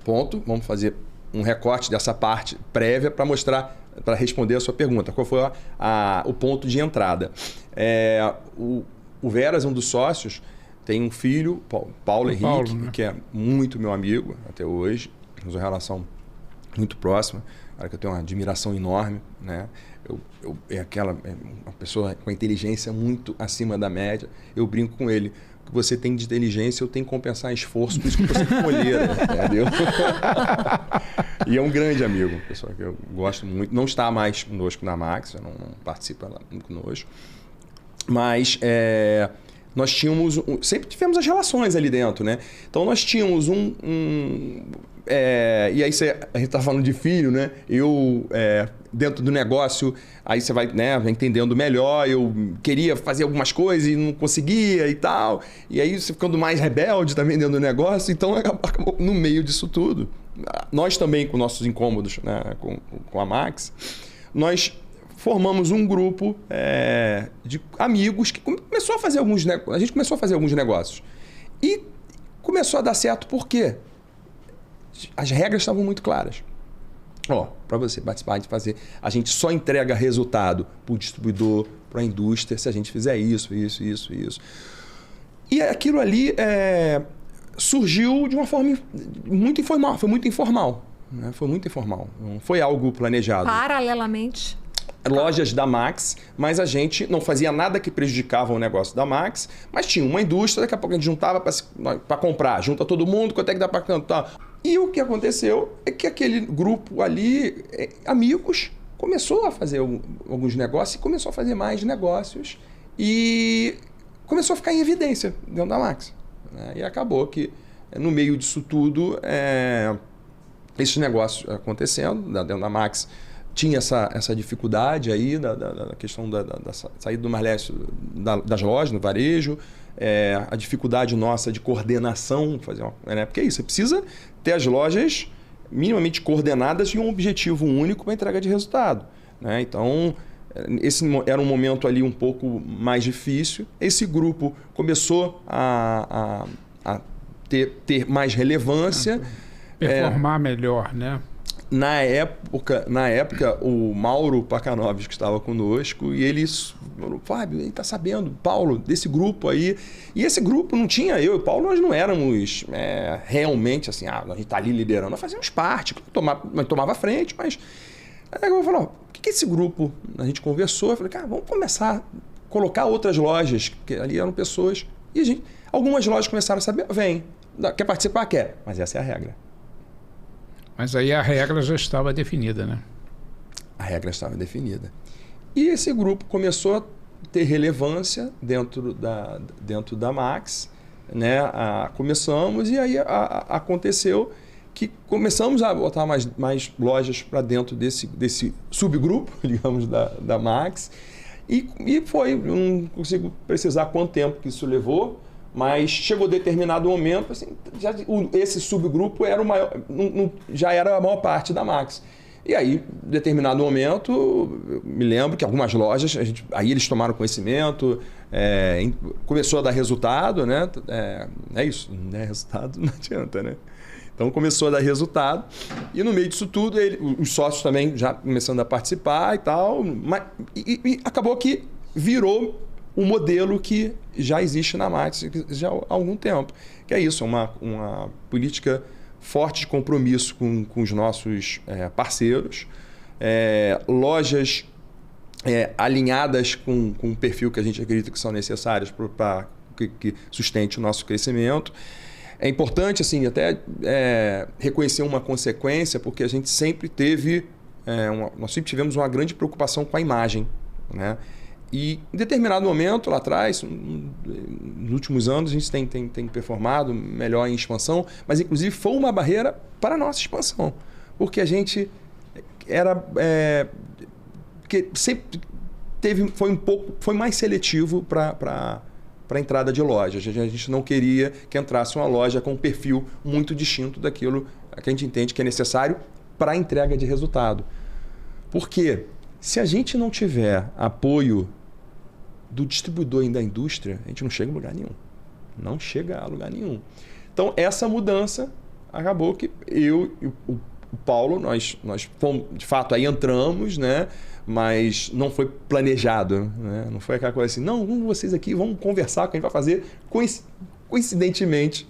Ponto. Vamos fazer um recorte dessa parte prévia para mostrar, para responder a sua pergunta. Qual foi o ponto de entrada? O Veras, um dos sócios, tem um filho, Paulo Henrique, né? Que é muito meu amigo até hoje. Temos uma relação muito próxima, cara, que eu tenho uma admiração enorme, né? Uma pessoa com inteligência muito acima da média. Eu brinco com ele: o que você tem de inteligência, eu tenho que compensar em esforço, por isso que você é colheira, entendeu? E é um grande amigo, pessoal, que eu gosto muito. Não está mais conosco na Max, não participa lá conosco. Mas nós tínhamos... sempre tivemos as relações ali dentro, né? Então nós tínhamos e aí a gente está falando de filho, né? Eu, dentro do negócio, aí você vai, né, entendendo melhor. Eu queria fazer algumas coisas e não conseguia e tal. E aí você ficando mais rebelde também dentro do negócio. Então acabou no meio disso tudo. Nós também, com nossos incômodos, né, com a Max, nós formamos um grupo de amigos que começou a fazer a gente começou a fazer alguns negócios. E começou a dar certo por quê? As regras estavam muito claras. Para você participar de fazer, a gente só entrega resultado para o distribuidor, para a indústria, se a gente fizer isso. E aquilo ali surgiu de uma forma muito informal. Foi muito informal. Né? Foi muito informal. Não foi algo planejado. Paralelamente. Lojas da Max, mas a gente não fazia nada que prejudicava o negócio da Max, mas tinha uma indústria, daqui a pouco a gente juntava para comprar, junta todo mundo, quanto é que dá para cantar? E o que aconteceu é que aquele grupo ali, amigos, começou a fazer alguns negócios e começou a fazer mais negócios e começou a ficar em evidência dentro da Max. Né? E acabou que, no meio disso tudo, esses negócios acontecendo dentro da Max, tinha essa dificuldade aí da questão da saída do Marlécio das lojas, no varejo, a dificuldade nossa de coordenação, porque é isso, você precisa ter as lojas minimamente coordenadas e um objetivo único para entrega de resultado. Né? Então, esse era um momento ali um pouco mais difícil. Esse grupo começou a ter mais relevância. Performar melhor, né? Na época, o Mauro Pacanovski que estava conosco, e ele falou, Fábio, ele está sabendo, Paulo, desse grupo aí. E esse grupo não tinha eu e o Paulo, nós não éramos realmente assim, a gente está ali liderando, nós fazíamos parte, tomava frente, mas... Aí eu falei, o que é esse grupo? A gente conversou, eu falei, cara, vamos começar a colocar outras lojas, porque ali eram pessoas, e algumas lojas começaram a saber, vem, quer participar? Quer, mas essa é a regra. Mas aí a regra já estava definida, né? A regra estava definida. E esse grupo começou a ter relevância dentro da Max, né? Começamos e aí aconteceu que começamos a botar mais lojas para dentro desse subgrupo, digamos, da Max. E foi, não consigo precisar quanto tempo que isso levou, mas chegou determinado momento, assim, esse subgrupo era o maior, já era a maior parte da Max. E aí, em determinado momento, eu me lembro que algumas lojas, aí eles tomaram conhecimento, começou a dar resultado, né? É isso, não der resultado não adianta, né? Então começou a dar resultado e no meio disso tudo, os sócios também já começando a participar e tal, e acabou que virou um modelo que já existe na Max já há algum tempo. Que é isso, uma política forte de compromisso com os nossos parceiros, lojas alinhadas com o perfil que a gente acredita que são necessários para que sustente o nosso crescimento. É importante assim, até reconhecer uma consequência, porque a gente sempre teve, nós sempre tivemos uma grande preocupação com a imagem, né? E em determinado momento, lá atrás, nos últimos anos, a gente tem performado melhor em expansão, mas inclusive foi uma barreira para a nossa expansão. Porque a gente que sempre foi mais seletivo para a entrada de lojas. A gente não queria que entrasse uma loja com um perfil muito distinto daquilo que a gente entende que é necessário para a entrega de resultado. Porque se a gente não tiver apoio do distribuidor e da indústria, a gente não chega a lugar nenhum. Não chega a lugar nenhum. Então, essa mudança acabou que eu e o Paulo, nós fomos, de fato, aí entramos, né? Mas não foi planejado. Né? Não foi aquela coisa assim, não, vocês aqui vão conversar, que a gente vai fazer. Coincidentemente,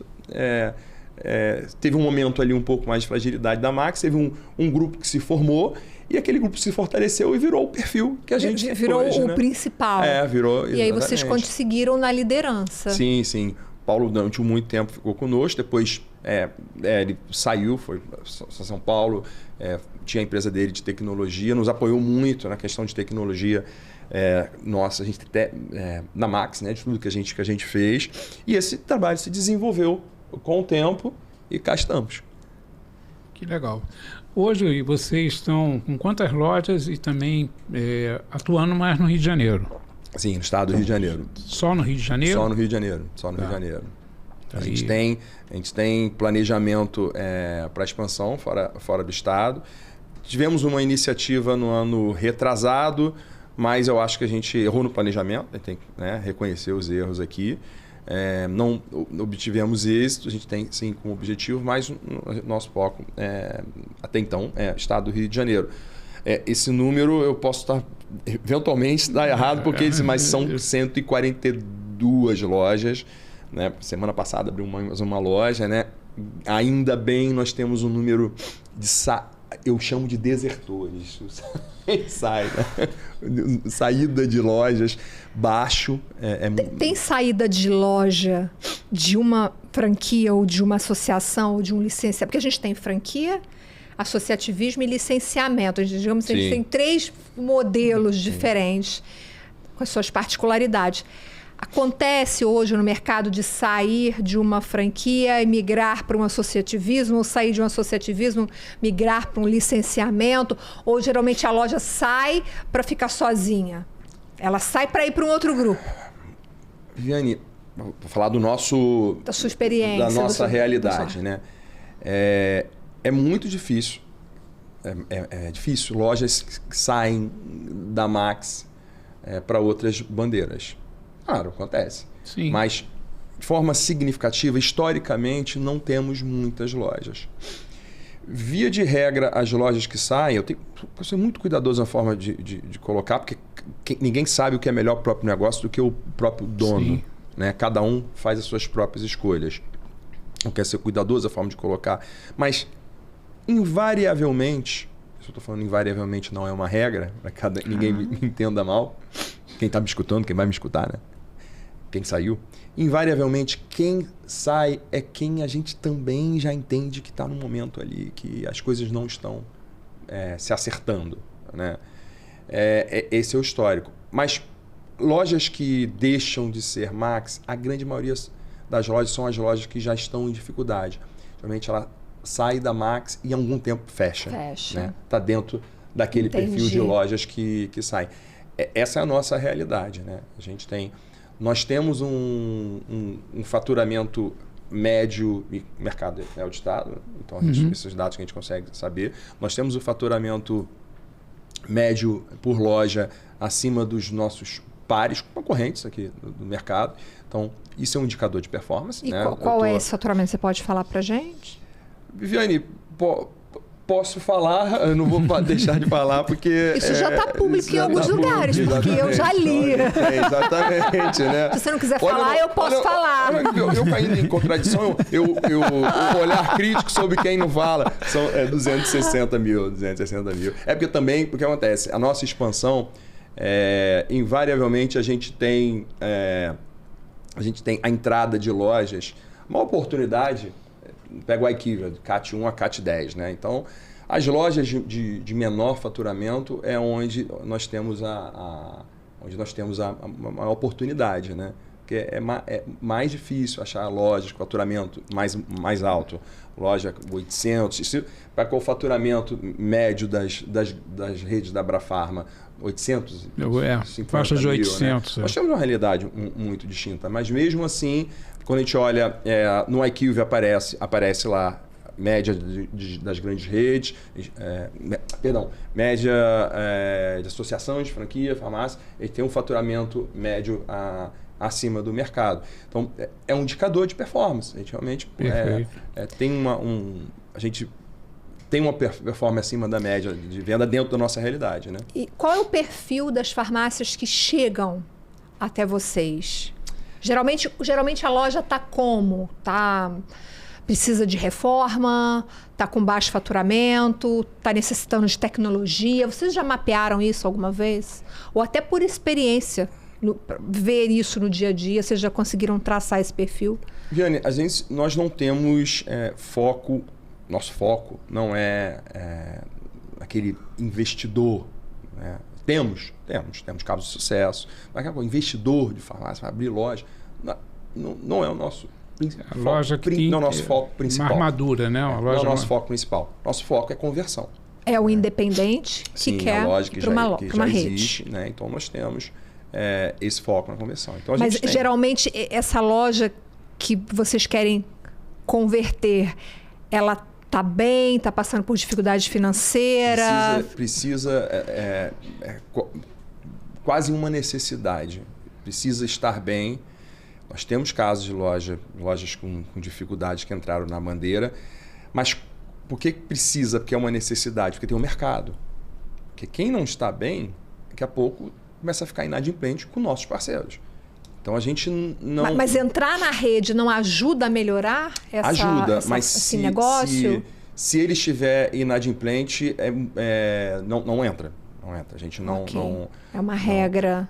teve um momento ali um pouco mais de fragilidade da Max, teve um grupo que se formou, e aquele grupo se fortaleceu e virou o perfil que a gente virou hoje, o né? principal. Virou, exatamente. E aí vocês conseguiram na liderança. Sim, sim. Paulo, durante muito tempo, ficou conosco. Depois, ele saiu, foi para São Paulo, tinha a empresa dele de tecnologia, nos apoiou muito na questão de tecnologia. Nossa, a gente na Max, né, de tudo que a gente fez. E esse trabalho se desenvolveu com o tempo e cá estamos. Que legal. Hoje vocês estão com quantas lojas e também atuando mais no Rio de Janeiro? Sim, no estado do Rio de Janeiro. Só no Rio de Janeiro? Só no Rio de Janeiro. Rio de Janeiro. A gente tem planejamento para expansão fora do estado. Tivemos uma iniciativa no ano retrasado, mas eu acho que a gente errou no planejamento, a gente tem que reconhecer os erros aqui. Não obtivemos êxito, a gente tem sim como objetivo, mas nosso foco até então é estado do Rio de Janeiro. Esse número eu posso eventualmente estar errado, mas são 142 lojas. Né? Semana passada abriu mais uma loja. Né? Ainda bem nós temos um número de eu chamo de desertores. Sai, né? Saída de lojas, baixo. Tem saída de loja de uma franquia ou de uma associação ou de um licenciamento? Porque a gente tem franquia, associativismo e licenciamento. Digamos que a gente tem 3 modelos diferentes, com as suas particularidades. Acontece hoje no mercado de sair de uma franquia e migrar para um associativismo, ou sair de um associativismo, migrar para um licenciamento, ou geralmente a loja sai para ficar sozinha? Ela sai para ir para um outro grupo? Viviane, vou falar da sua experiência, da nossa realidade, né? É muito difícil. É difícil. Lojas que saem da Max para outras bandeiras. Claro, acontece. Sim. Mas, de forma significativa, historicamente, não temos muitas lojas. Via de regra, as lojas que saem, eu tenho que ser muito cuidadoso na forma de colocar, porque ninguém sabe o que é melhor para o próprio negócio do que o próprio dono. Sim. Né? Cada um faz as suas próprias escolhas. Não quer ser cuidadoso na forma de colocar. Mas, invariavelmente, se eu estou falando invariavelmente não é uma regra, para ninguém me entenda mal, quem está me escutando, quem vai me escutar, né? Quem saiu, invariavelmente quem sai é quem a gente também já entende que está no momento ali, que as coisas não estão se acertando, né? Esse é o histórico. Mas lojas que deixam de ser Max, a grande maioria das lojas são as lojas que já estão em dificuldade. Geralmente ela sai da Max e em algum tempo fecha. Né? Tá dentro daquele perfil de lojas que saem. Essa é a nossa realidade, né? Nós temos um faturamento médio, mercado é auditado, então esses dados que a gente consegue saber. Nós temos o faturamento médio por loja acima dos nossos pares concorrentes aqui do mercado. Então, isso é um indicador de performance. E né? qual é esse faturamento? Você pode falar para a gente? Viviane, posso falar, eu não vou deixar de falar, porque... Isso já está público em alguns lugares, porque eu já li. Exatamente, né? Se você não quiser falar, eu posso falar. Eu caindo em contradição, o olhar crítico sobre quem não fala, são 260 mil. É porque também, o que acontece? A nossa expansão, invariavelmente, a gente tem a entrada de lojas, uma oportunidade... Pega o IKEA, de CAT 1 a CAT 10, né? Então, as lojas de menor faturamento é onde nós temos a maior oportunidade, né? Porque é mais difícil achar lojas com faturamento mais alto. Loja 800, para qual o faturamento médio das redes da Abrafarma? 800? Faixa de 800. Né? Nós temos uma realidade muito distinta, mas mesmo assim... Quando a gente olha, no IQVIA aparece lá média das grandes redes, média de associações, de franquia, farmácia, ele tem um faturamento médio acima do mercado. Então, é um indicador de performance. A gente realmente a gente tem uma performance acima da média de venda dentro da nossa realidade. Né? E qual é o perfil das farmácias que chegam até vocês? Geralmente a loja está como? Precisa de reforma, está com baixo faturamento, está necessitando de tecnologia. Vocês já mapearam isso alguma vez? Ou até por experiência, ver isso no dia a dia, vocês já conseguiram traçar esse perfil? Viane, nós não temos foco, nosso foco não é aquele investidor, né? Temos casos de sucesso, mas investidor de farmácia, abrir loja, não é o nosso a loja que tem não é o nosso foco principal. Uma armadura, né? Não é o nosso foco principal. Nosso foco é conversão. É o independente que quer para uma rede. Existe, né? Então nós temos esse foco na conversão. Então, mas geralmente essa loja que vocês querem converter, ela está bem, está passando por dificuldade financeira? Precisa quase uma necessidade. Precisa estar bem. Nós temos casos de lojas com dificuldades que entraram na bandeira. Mas por que precisa? Porque é uma necessidade, porque tem um mercado. Porque quem não está bem, daqui a pouco começa a ficar inadimplente com nossos parceiros. Então a gente não... Mas entrar na rede não ajuda a melhorar esse negócio? Se ele estiver inadimplente, não entra. Não entra. A gente não... Okay. não é uma regra...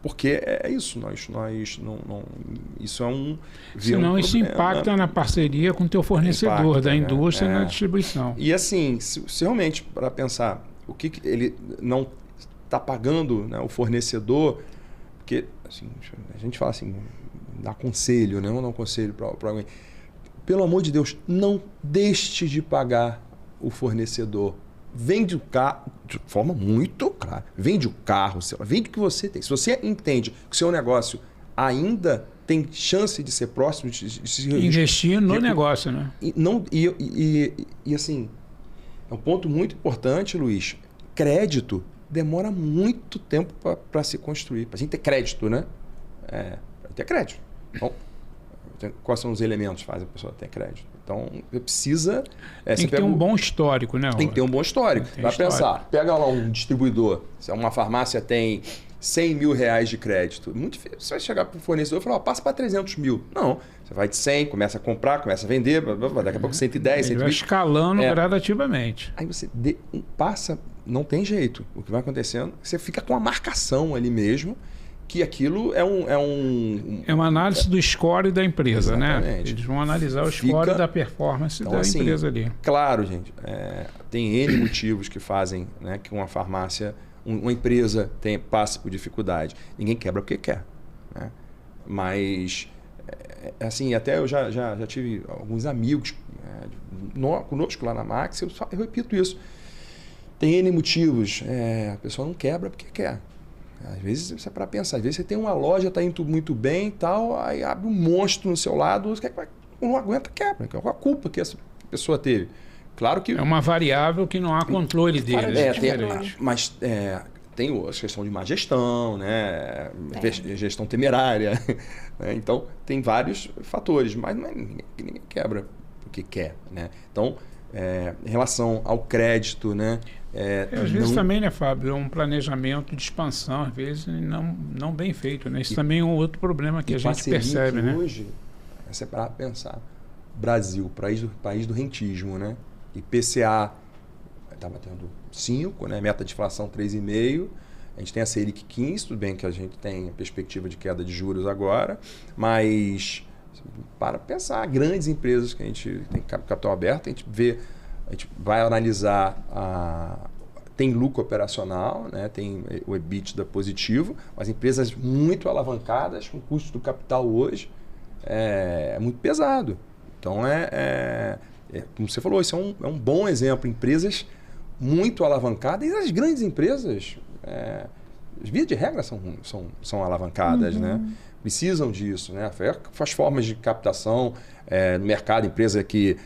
Porque é isso, isso é um... Senão isso impacta na parceria com o teu fornecedor, da indústria na distribuição. E assim, se realmente, para pensar, o que ele não está pagando, né, o fornecedor, porque assim, a gente fala assim, dá conselho, né? Não dá um conselho para alguém. Pelo amor de Deus, não deixe de pagar o fornecedor. Vende o carro de forma muito clara. Vende o carro, vende o que você tem. Se você entende que o seu negócio ainda tem chance de ser próximo, de se investir no negócio, né? E assim, é um ponto muito importante, Luiz. Crédito demora muito tempo para se construir. Para a gente ter crédito, né? Ter crédito. Então, quais são os elementos que fazem a pessoa ter crédito? Então, precisa... tem que ter um bom histórico, né? Tem que ter um bom histórico. Vai pensar, pega lá um distribuidor, se uma farmácia tem 100 mil reais de crédito, muito difícil. Você vai chegar para o fornecedor e falar, passa para 300 mil. Não, você vai de 100, começa a comprar, começa a vender, daqui a pouco 110, 120. Vai escalando gradativamente. Aí você passa, não tem jeito. O que vai acontecendo, você fica com a marcação ali mesmo, que aquilo é uma análise do score da empresa, exatamente, né? Eles vão analisar o score da performance da empresa ali. Claro, gente, tem N motivos que fazem, né, que uma farmácia, uma empresa passe por dificuldade. Ninguém quebra porque quer, né? Mas, assim, até eu já tive alguns amigos conosco lá na Max, eu repito isso. Tem N motivos, a pessoa não quebra porque quer. Às vezes, isso é para pensar. Às vezes você tem uma loja, está indo muito bem e tal, aí abre um monstro no seu lado, você não aguenta, quebra. Qual a culpa que essa pessoa teve? Claro que... É uma variável que não há controle dele. Mas tem a questão de má gestão, né? Gestão temerária. Né? Então, tem vários fatores, mas ninguém quebra porque quer. Né? Então, em relação ao crédito, né? Às vezes também, né, Fábio, é um planejamento de expansão, às vezes não bem feito, né? Isso também é um outro problema que a gente percebe, né? Hoje, é para pensar, Brasil, país do rentismo, né? IPCA está batendo 5, né? Meta de inflação 3,5, a gente tem a Selic 15, tudo bem que a gente tem a perspectiva de queda de juros agora, mas para pensar, grandes empresas que a gente tem capital aberto, a gente vai analisar, tem lucro operacional, né? Tem o EBITDA positivo, mas empresas muito alavancadas, com custo do capital hoje é muito pesado. Então, como você falou, isso é um bom exemplo. Empresas muito alavancadas, e as grandes empresas, via de regra, são alavancadas, né? Precisam disso, né? Faz formas de captação no mercado, empresa que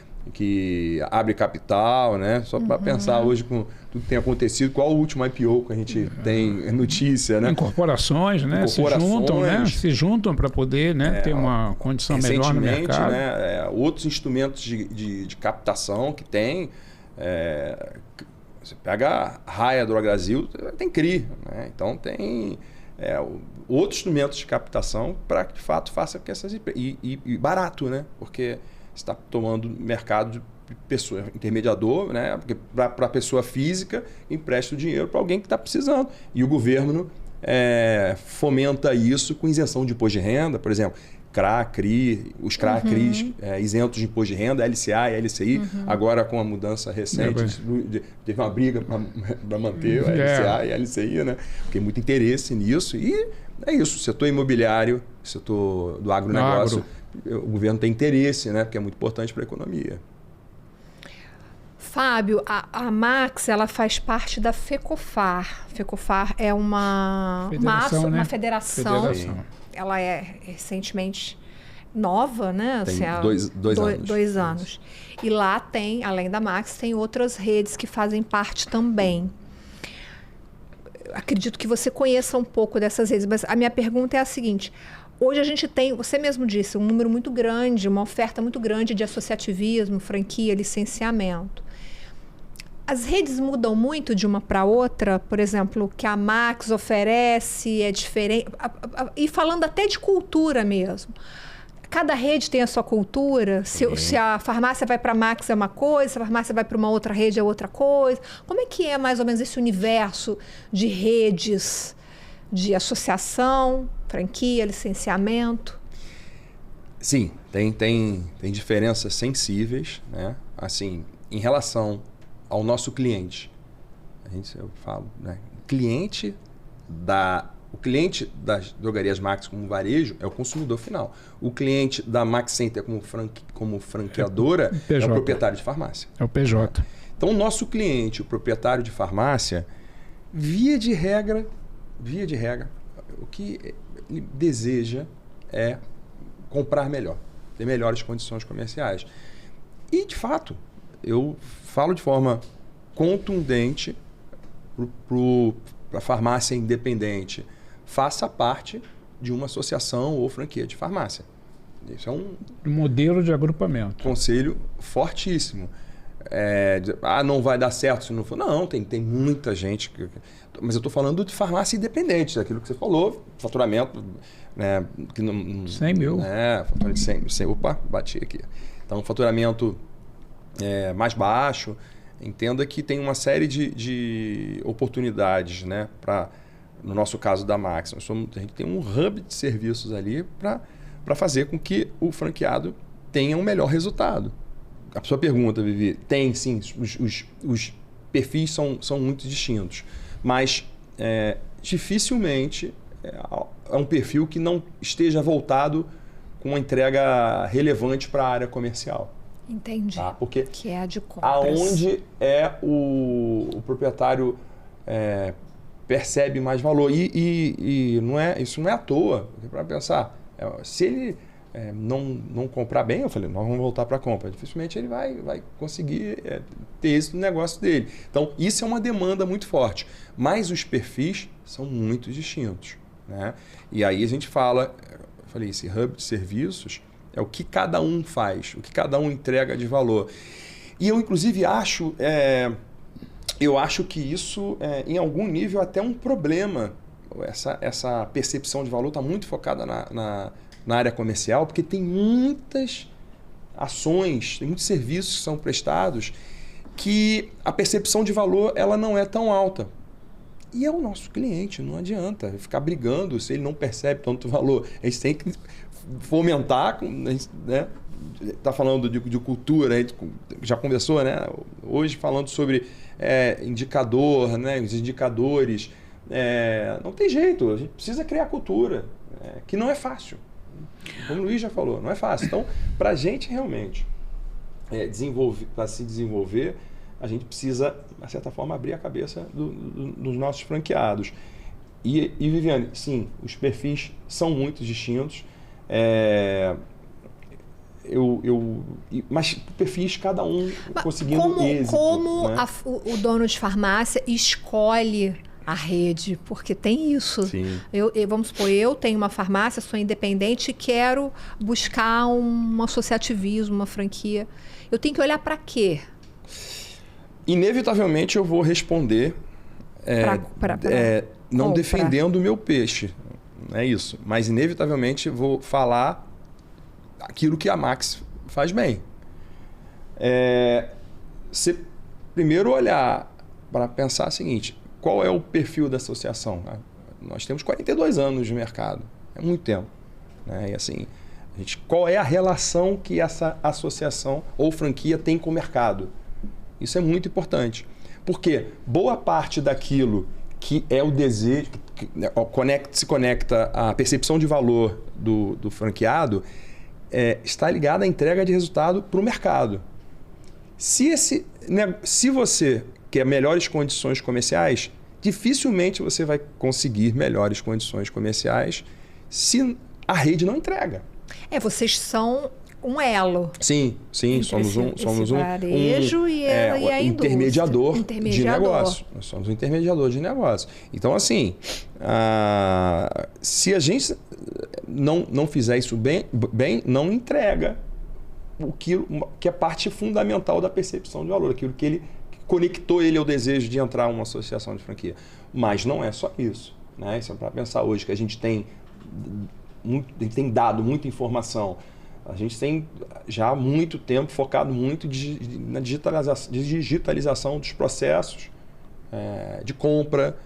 abre capital, né? Só para pensar hoje com tudo que tem acontecido, qual o último IPO que a gente tem notícia, né? Incorporações, né? Se juntam para poder, né, ter uma condição melhor no mercado. Né? Outros instrumentos de captação que tem. Você pega a Raia do Brasil, tem CRI, né? Então tem outros instrumentos de captação para que de fato faça que essas empresas. E barato, né? Porque você está tomando mercado de pessoa, intermediador, né? Porque para a pessoa física, empresta o dinheiro para alguém que está precisando. E o governo fomenta isso com isenção de imposto de renda, por exemplo, CRA, CRI, os CRA, CRIs isentos de imposto de renda, LCA e LCI. Agora, com a mudança recente, teve uma briga para manter o LCA e a LCI, né? Porque tem muito interesse nisso. E é isso, o setor imobiliário, o setor do agronegócio, o governo tem interesse, né? Porque é muito importante para a economia. Fábio, a Max, ela faz parte da FECOFAR. FECOFAR é uma federação. Ela é recentemente nova, né? Tem assim, dois anos. E lá tem, além da Max, tem outras redes que fazem parte também. Acredito que você conheça um pouco dessas redes, mas a minha pergunta é a seguinte: hoje a gente tem, você mesmo disse, um número muito grande, uma oferta muito grande de associativismo, franquia, licenciamento. As redes mudam muito de uma para outra? Por exemplo, o que a Max oferece é diferente? E falando até de cultura mesmo. Cada rede tem a sua cultura. Se a farmácia vai para a Max é uma coisa, se a farmácia vai para uma outra rede é outra coisa. Como é que é mais ou menos esse universo de redes, de associação, franquia, licenciamento? Sim, tem diferenças sensíveis, né? Assim, em relação ao nosso cliente. Eu falo, né? O cliente das drogarias Max como varejo é o consumidor final. O cliente da Max Center como franqueadora é o proprietário de farmácia. É o PJ. Então, o nosso cliente, o proprietário de farmácia, via de regra, o que ele deseja é comprar melhor, ter melhores condições comerciais. E, de fato, eu falo de forma contundente para a farmácia independente, faça parte de uma associação ou franquia de farmácia. Isso é um modelo de agrupamento. Conselho fortíssimo. Não vai dar certo se não for. Não, tem muita gente. Mas eu estou falando de farmácia independente, daquilo que você falou, faturamento, né, que não, 100 mil. Faturamento de 100. Opa, bati aqui. Então, faturamento mais baixo. Entenda que tem uma série de oportunidades, né, no nosso caso da Max. A gente tem um hub de serviços ali para fazer com que o franqueado tenha um melhor resultado. A sua pergunta, Vivi, tem sim, os perfis são muito distintos, mas dificilmente é um perfil que não esteja voltado com uma entrega relevante para a área comercial. Entendi. Tá? Porque que é a de compras. Aonde o proprietário percebe mais valor. E isso não é à toa. Para pensar, se ele não comprar bem, eu falei, nós vamos voltar para a compra. Dificilmente ele vai conseguir ter êxito no negócio dele. Então, isso é uma demanda muito forte. Mas os perfis são muito distintos, né? E aí a gente fala, eu falei, esse hub de serviços é o que cada um faz, o que cada um entrega de valor. E eu, inclusive, acho que isso, em algum nível, é até um problema. Essa percepção de valor está muito focada na área comercial, porque tem muitas ações, tem muitos serviços que são prestados que a percepção de valor ela não é tão alta. E é o nosso cliente, não adianta ficar brigando se ele não percebe tanto valor. A gente tem que fomentar, né? Está falando de cultura, a gente já conversou, né? Hoje falando sobre indicador, né? Os indicadores. Não tem jeito, a gente precisa criar cultura, que não é fácil. Como o Luiz já falou, não é fácil. Então, para a gente realmente para se desenvolver, a gente precisa, de certa forma, abrir a cabeça dos nossos franqueados. E, Viviane, sim, os perfis são muito distintos. Mas perfis, cada um conseguindo êxito. Como né? O dono de farmácia escolhe a rede? Porque tem isso. Sim. Vamos supor, eu tenho uma farmácia, sou independente e quero buscar um associativismo, uma franquia. Eu tenho que olhar para quê? Inevitavelmente eu vou responder não defendendo o meu peixe. Não é isso. Mas inevitavelmente vou falar aquilo que a Max faz bem. Você primeiro olhar para pensar o seguinte: qual é o perfil da associação? Nós temos 42 anos de mercado, é muito tempo, né? E assim, qual é a relação que essa associação ou franquia tem com o mercado? Isso é muito importante, porque boa parte daquilo que é o desejo, se conecta à percepção de valor do franqueado, está ligada à entrega de resultado para o mercado. Se você quer melhores condições comerciais, dificilmente você vai conseguir melhores condições comerciais se a rede não entrega. Vocês são um elo. Sim, somos um varejo e a intermediador de negócio. Nós somos um intermediador de negócio. Então, assim, se a gente não fizer isso bem, não entrega que é parte fundamental da percepção de valor, aquilo que conectou ele ao desejo de entrar em uma associação de franquia. Mas não é só isso, né? Isso é para pensar hoje que a gente tem dado muita informação. A gente tem já há muito tempo focado muito na digitalização dos processos de compra,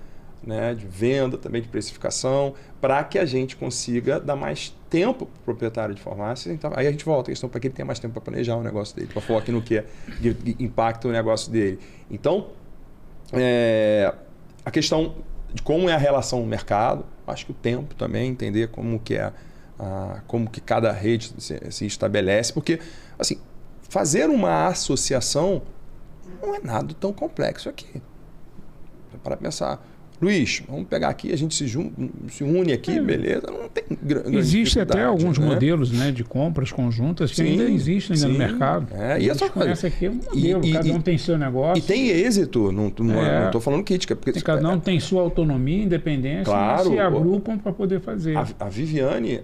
né, de venda, também de precificação, para que a gente consiga dar mais tempo para o proprietário de farmácia. Então, aí a gente volta à questão para que ele tenha mais tempo para planejar o negócio dele, para focar no que impacta o negócio dele. Então, a questão de como é a relação no mercado, acho que o tempo também, entender como que como que cada rede se estabelece, porque assim, fazer uma associação não é nada tão complexo aqui. Para pensar, Luiz, vamos pegar aqui, a gente se une aqui, beleza? Não tem grande existe até alguns modelos, né, de compras conjuntas que ainda existem no mercado. E essa coisa aqui é um modelo, cada um tem seu negócio. E tem êxito, não estou falando crítica. Porque cada um tem sua autonomia, independência, claro, e se agrupam para poder fazer. A Viviane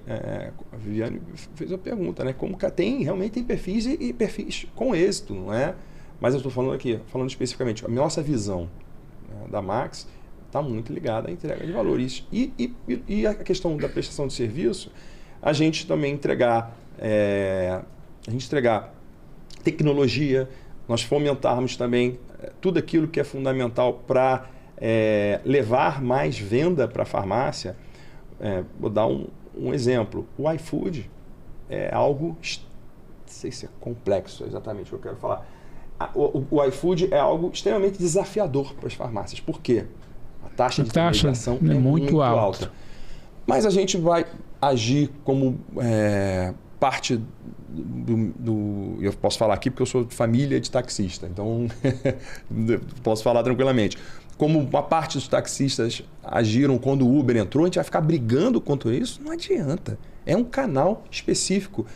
fez a pergunta, né? Como que realmente tem perfis e perfis com êxito, não é? Mas eu estou falando especificamente, a nossa visão da Max está muito ligada à entrega de valores. E a questão da prestação de serviço, a gente também entregar tecnologia, nós fomentarmos também tudo aquilo que é fundamental para levar mais venda para a farmácia. Vou dar um exemplo. O iFood é algo, não sei se é complexo exatamente o que eu quero falar. O iFood é algo extremamente desafiador para as farmácias. Por quê? A taxa de intermediação é muito alta. Mas a gente vai agir como parte eu posso falar aqui porque eu sou de família de taxista, então posso falar tranquilamente. Como uma parte dos taxistas agiram quando o Uber entrou, a gente vai ficar brigando contra isso? Não adianta. É um canal específico.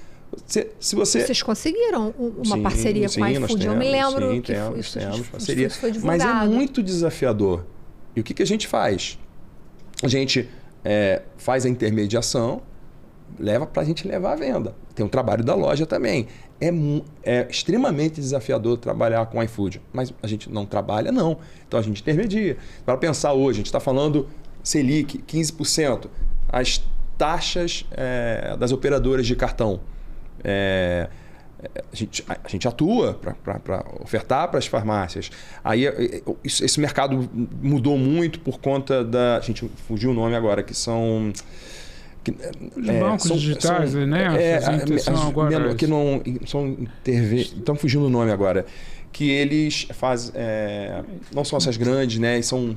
Vocês conseguiram uma parceria com a iFood? Eu me lembro que temos parceria. Mas é muito desafiador. E o que a gente faz? A gente faz a intermediação, leva para a gente levar a venda. Tem um trabalho da loja também. É extremamente desafiador trabalhar com iFood, mas a gente não trabalha, não. Então a gente intermedia. Para pensar hoje, a gente está falando Selic, 15%. As taxas das operadoras de cartão. A gente atua para ofertar para as farmácias. Aí esse mercado mudou muito por conta da... A gente fugiu o nome agora, que são... Os bancos digitais, né? Agora... Que não são estão fugindo o nome agora. Que eles fazem... não são essas grandes, né? São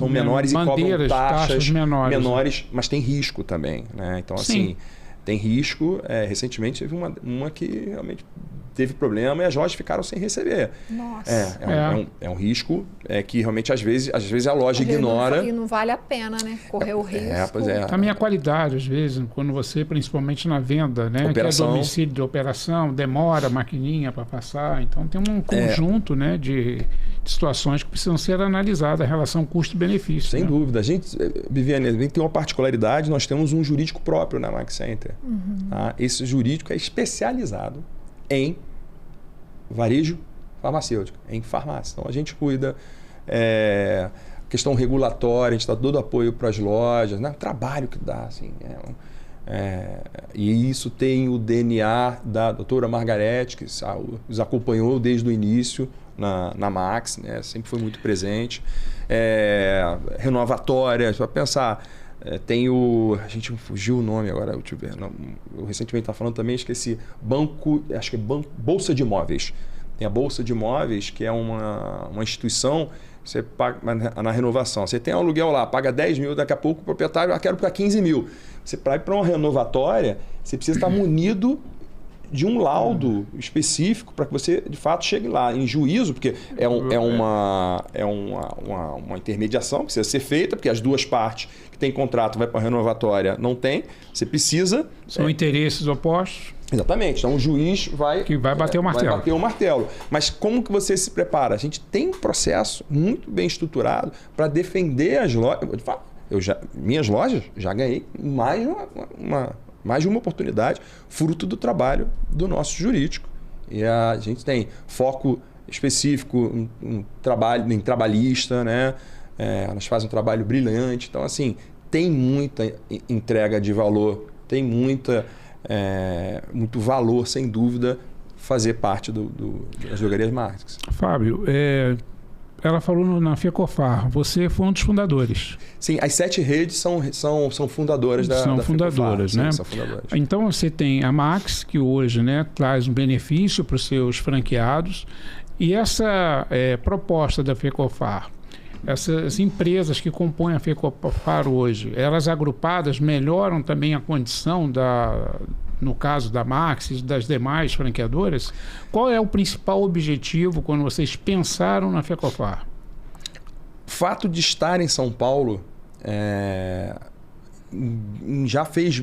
menores e cobram taxas menores, mas tem risco também, né? Então, assim... Tem risco. Recentemente teve uma que realmente teve problema e as lojas ficaram sem receber. Nossa. É um risco que realmente às vezes a loja ignora. E não vale a pena, né? Correr o risco. Pois é. Também a qualidade, às vezes, quando você, principalmente na venda, né? Operação. Que é domicílio de operação, demora a maquininha para passar. Então tem um conjunto né, de situações que precisam ser analisadas, a relação custo-benefício. Sem dúvida. A gente, Viviane, a gente tem uma particularidade, nós temos um jurídico próprio na Max Center. Tá? Esse jurídico é especializado em varejo farmacêutico, em farmácia. Então a gente cuida, questão regulatória, a gente dá todo apoio para as lojas, né? O trabalho que dá, assim, e isso tem o DNA da doutora Margarete, que os acompanhou desde o início na Max, né? Sempre foi muito presente. Renovatória, para pensar... tem a gente fugiu o nome agora, eu recentemente estava falando também, esqueci, acho que é Bolsa de Imóveis. Tem a Bolsa de Imóveis, que é uma instituição, você paga na renovação. Você tem um aluguel lá, paga 10 mil, daqui a pouco o proprietário quero para 15 mil. Você, para ir para uma renovatória, você precisa estar munido de um laudo específico para que você, de fato, chegue lá em juízo, porque é uma intermediação que precisa ser feita, porque as duas partes que têm contrato vai para a renovatória não tem. Você precisa... São interesses opostos. Exatamente. Então, o juiz vai bater o martelo. Vai bater o martelo. Mas como que você se prepara? A gente tem um processo muito bem estruturado para defender as lojas. Minhas lojas já ganhei mais de uma oportunidade, fruto do trabalho do nosso jurídico. E a gente tem foco específico em trabalhista, né? Elas fazem um trabalho brilhante. Então, assim, tem muita entrega de valor, tem muita muito valor, sem dúvida, fazer parte das drogarias Marx. Fábio, ela falou na FECOFAR, você foi um dos fundadores. Sim, as 7 redes são fundadoras da FECOFAR. Fundadoras, né? Sim, são fundadoras. Então você tem a Max, que hoje, né, traz um benefício para os seus franqueados, e essa proposta da FECOFAR, essas empresas que compõem a FECOFAR hoje, elas agrupadas melhoram também a condição no caso da Max e das demais franqueadoras? Qual é o principal objetivo quando vocês pensaram na FECOFAR? O fato de estar em São Paulo já fez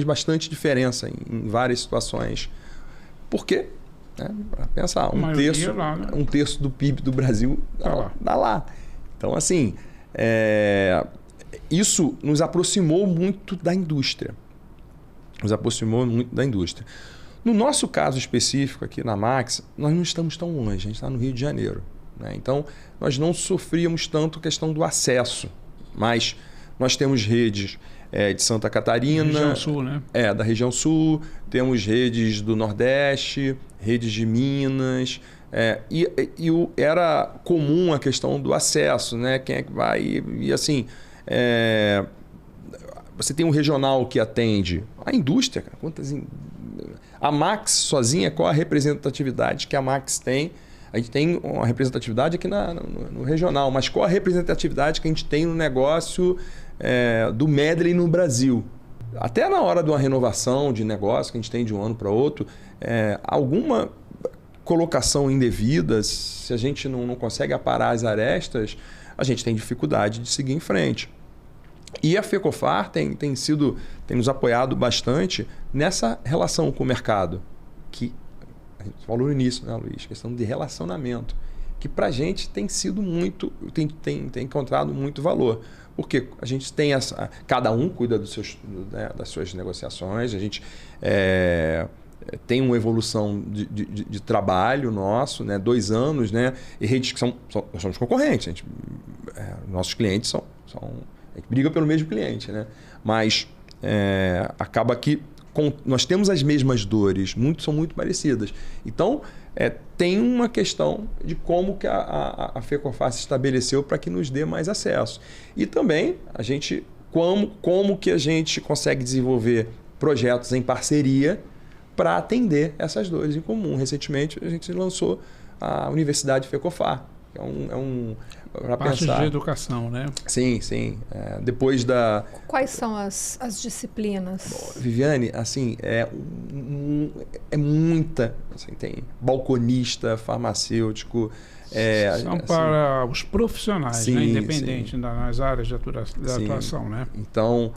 bastante diferença em várias situações. Por quê? Para pensar, um terço do PIB do Brasil está lá. Então, assim, isso nos aproximou muito da indústria. No nosso caso específico aqui na Max, nós não estamos tão longe, a gente está no Rio de Janeiro, né? Então, nós não sofríamos tanto a questão do acesso, mas nós temos redes de Santa Catarina, região sul, né? Da região sul, temos redes do Nordeste, redes de Minas, e era comum a questão do acesso, né? Quem é que vai? E assim, você tem um regional que atende a indústria, cara, a Max sozinha, qual a representatividade que a Max tem? A gente tem uma representatividade aqui no regional, mas qual a representatividade que a gente tem no negócio do medley no Brasil? Até na hora de uma renovação de negócio que a gente tem de um ano para outro, alguma colocação indevida, se a gente não consegue aparar as arestas, a gente tem dificuldade de seguir em frente. E a FECOFAR tem nos apoiado bastante nessa relação com o mercado, que a gente falou no início, né, Luiz? Questão de relacionamento, que para a gente tem sido tem encontrado muito valor. Porque a gente tem cada um cuida das suas negociações, a gente tem uma evolução de trabalho nosso, né, 2 anos, né, e redes que nós somos concorrentes, nossos clientes são a gente briga pelo mesmo cliente, né? Mas acaba que nós temos as mesmas dores, são muito parecidas. Então, tem uma questão de como que a FECOFAR se estabeleceu para que nos dê mais acesso. E também, como que a gente consegue desenvolver projetos em parceria para atender essas dores em comum. Recentemente, a gente lançou a Universidade FECOFAR, que para pensar de educação, né? Sim. Depois da... Quais são as disciplinas? Viviane, assim, é muita. Assim, tem balconista, farmacêutico. São para os profissionais, sim, né? Independente nas áreas de atuação, né? Então...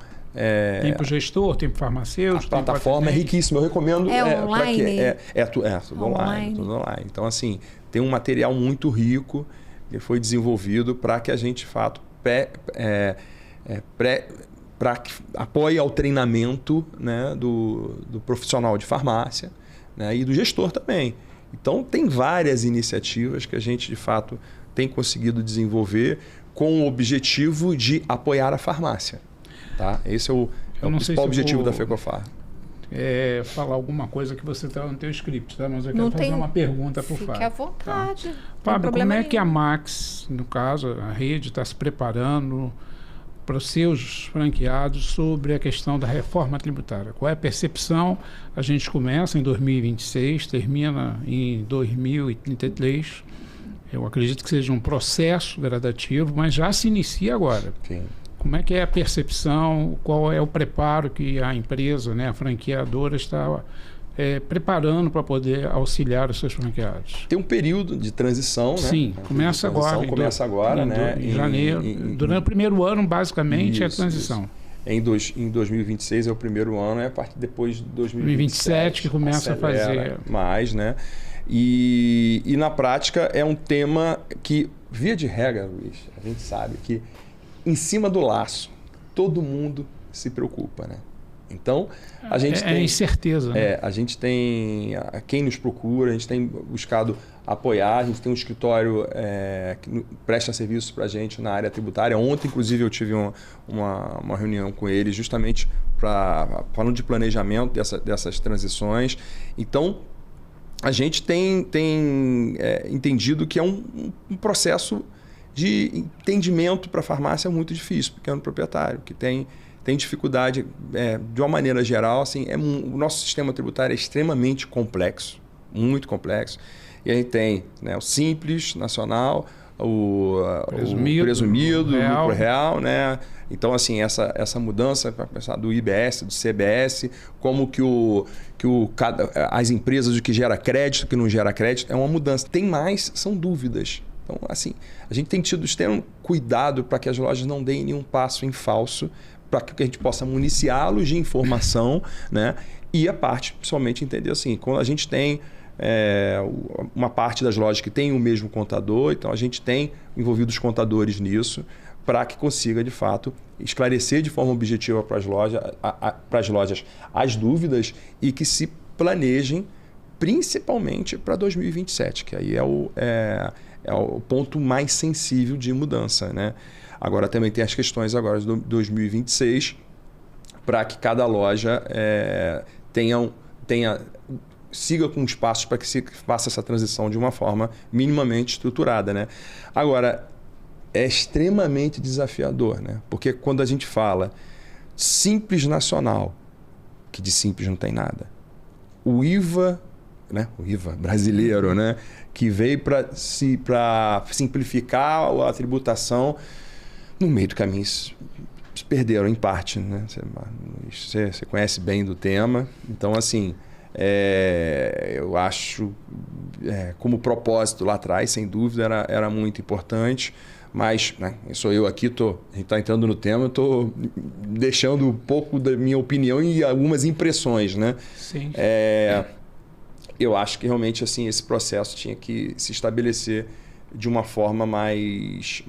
tem para o gestor, tem para o farmacêutico. A plataforma é riquíssima, eu recomendo. Online? Tudo online. Então, assim, tem um material muito rico que foi desenvolvido para que a gente, de fato, apoie ao treinamento, né, do profissional de farmácia, né, e do gestor também. Então, tem várias iniciativas que a gente, de fato, tem conseguido desenvolver com o objetivo de apoiar a farmácia. Tá? Esse é o principal objetivo da FECOFAR. Falar alguma coisa que você está no teu script, tá? Mas eu quero fazer uma pergunta para o Fábio. Fique à vontade. Tá? Fábio, como é que a Max, no caso, a rede, está se preparando para os seus franqueados sobre a questão da reforma tributária? Qual é a percepção? A gente começa em 2026, termina em 2033. Eu acredito que seja um processo gradativo, mas já se inicia agora. Sim. Como é que é a percepção, qual é o preparo que a empresa, né, a franqueadora, está preparando para poder auxiliar os seus franqueados? Tem um período de transição, né? Sim, começa agora, né? Em janeiro. Durante o primeiro ano, basicamente, é a transição. Em 2026 é o primeiro ano, a partir depois de 2027 que começa a fazer mais, né? E na prática é um tema que, via de regra, Luiz, a gente sabe que em cima do laço, todo mundo se preocupa, né? Então, a gente tem... incerteza. Né? A gente tem... Quem nos procura, a gente tem buscado apoiar, a gente tem um escritório que presta serviço para a gente na área tributária. Ontem, inclusive, eu tive uma reunião com eles justamente falando de planejamento dessas transições. Então, a gente tem entendido que é um processo de entendimento para a farmácia muito difícil, pequeno proprietário, que tem dificuldade, de uma maneira geral, assim, o nosso sistema tributário é extremamente complexo, muito complexo. E a gente tem, né, o Simples Nacional, o presumido, o lucro real, né? Então, assim, essa mudança, para pensar do IBS, do CBS, como que as empresas, o que gera crédito, o que não gera crédito, é uma mudança. Tem mais, são dúvidas. Então, assim, a gente tem tido um cuidado para que as lojas não deem nenhum passo em falso, para que a gente possa municiá-los de informação, né? E a parte, principalmente, entender assim, quando a gente tem uma parte das lojas que tem o mesmo contador, então a gente tem envolvido os contadores nisso, para que consiga, de fato, esclarecer de forma objetiva para as lojas as dúvidas e que se planejem principalmente para 2027, que aí é o ponto mais sensível de mudança, né? Agora também tem as questões agora de 2026, para que cada loja siga com os passos para que se faça essa transição de uma forma minimamente estruturada, né? Agora, é extremamente desafiador, né? Porque quando a gente fala Simples Nacional, que de simples não tem nada, o IVA, né? O IVA brasileiro, né? Que veio para simplificar a tributação, no meio do caminho se perderam em parte, né? Você conhece bem do tema, então assim, eu acho como propósito lá atrás, sem dúvida, era muito importante, mas, né, sou eu aqui, a gente está entrando no tema, estou deixando um pouco da minha opinião e algumas impressões, né? Sim. Eu acho que realmente assim, esse processo tinha que se estabelecer de uma forma mais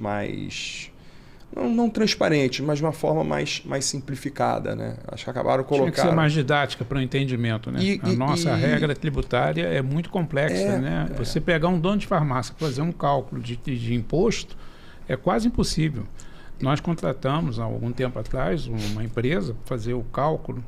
não transparente, mas de uma forma mais simplificada, né? Acho que acabaram colocando... Tinha que ser mais didática para o entendimento, né? A nossa regra tributária é muito complexa, né? Você pegar um dono de farmácia e fazer um cálculo de imposto é quase impossível. Nós contratamos, há algum tempo atrás, uma empresa para fazer o cálculo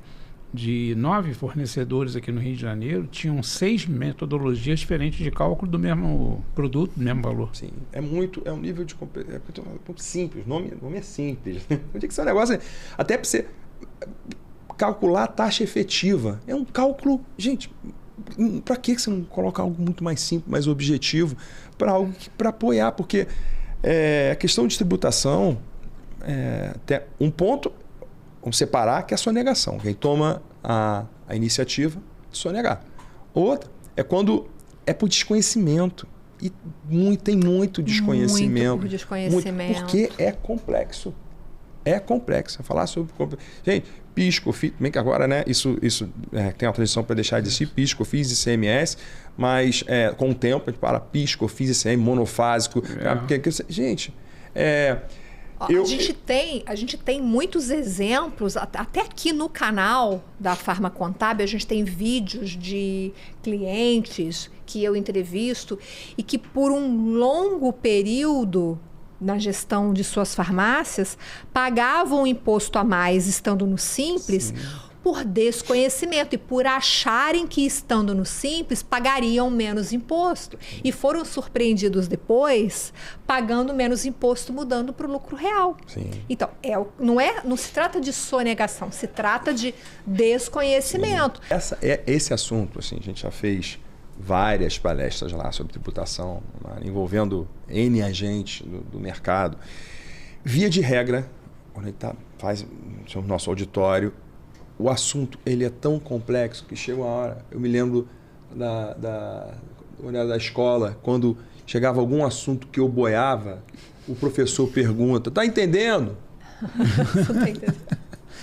de 9 fornecedores aqui no Rio de Janeiro, tinham 6 metodologias diferentes de cálculo do mesmo produto, do mesmo valor. Sim, é um nível de muito simples, o nome é simples. Onde é que esse negócio até para você calcular a taxa efetiva, é um cálculo, gente, para que você não coloca algo muito mais simples, mais objetivo, para apoiar, porque a questão de tributação, até um ponto, vamos separar, que é a sonegação. Quem toma a iniciativa de sonegar. Outra é quando é por desconhecimento. E tem muito desconhecimento. Muito por desconhecimento. Porque é complexo. É complexo. Falar sobre... Gente, PIS, COFINS, bem que agora, né, isso tem uma transição para deixar de existir, PIS, COFINS e ICMS, mas com o tempo a gente fala PIS, COFINS, ICMS, monofásico. Gente... A gente tem muitos exemplos, até aqui no canal da Farma Contábil, a gente tem vídeos de clientes que eu entrevisto e que por um longo período na gestão de suas farmácias pagavam imposto a mais estando no Simples. Sim. Por desconhecimento e por acharem que estando no Simples pagariam menos imposto. E foram surpreendidos depois pagando menos imposto, mudando para o lucro real. Sim. Então, não se trata de sonegação, se trata de desconhecimento. Esse assunto, assim, a gente já fez várias palestras lá sobre tributação, envolvendo N agentes do mercado. Via de regra, quando a gente faz o nosso auditório, o assunto ele é tão complexo que chega uma hora, eu me lembro da escola, quando chegava algum assunto que eu boiava, o professor pergunta, tá entendendo? Não tá entendendo.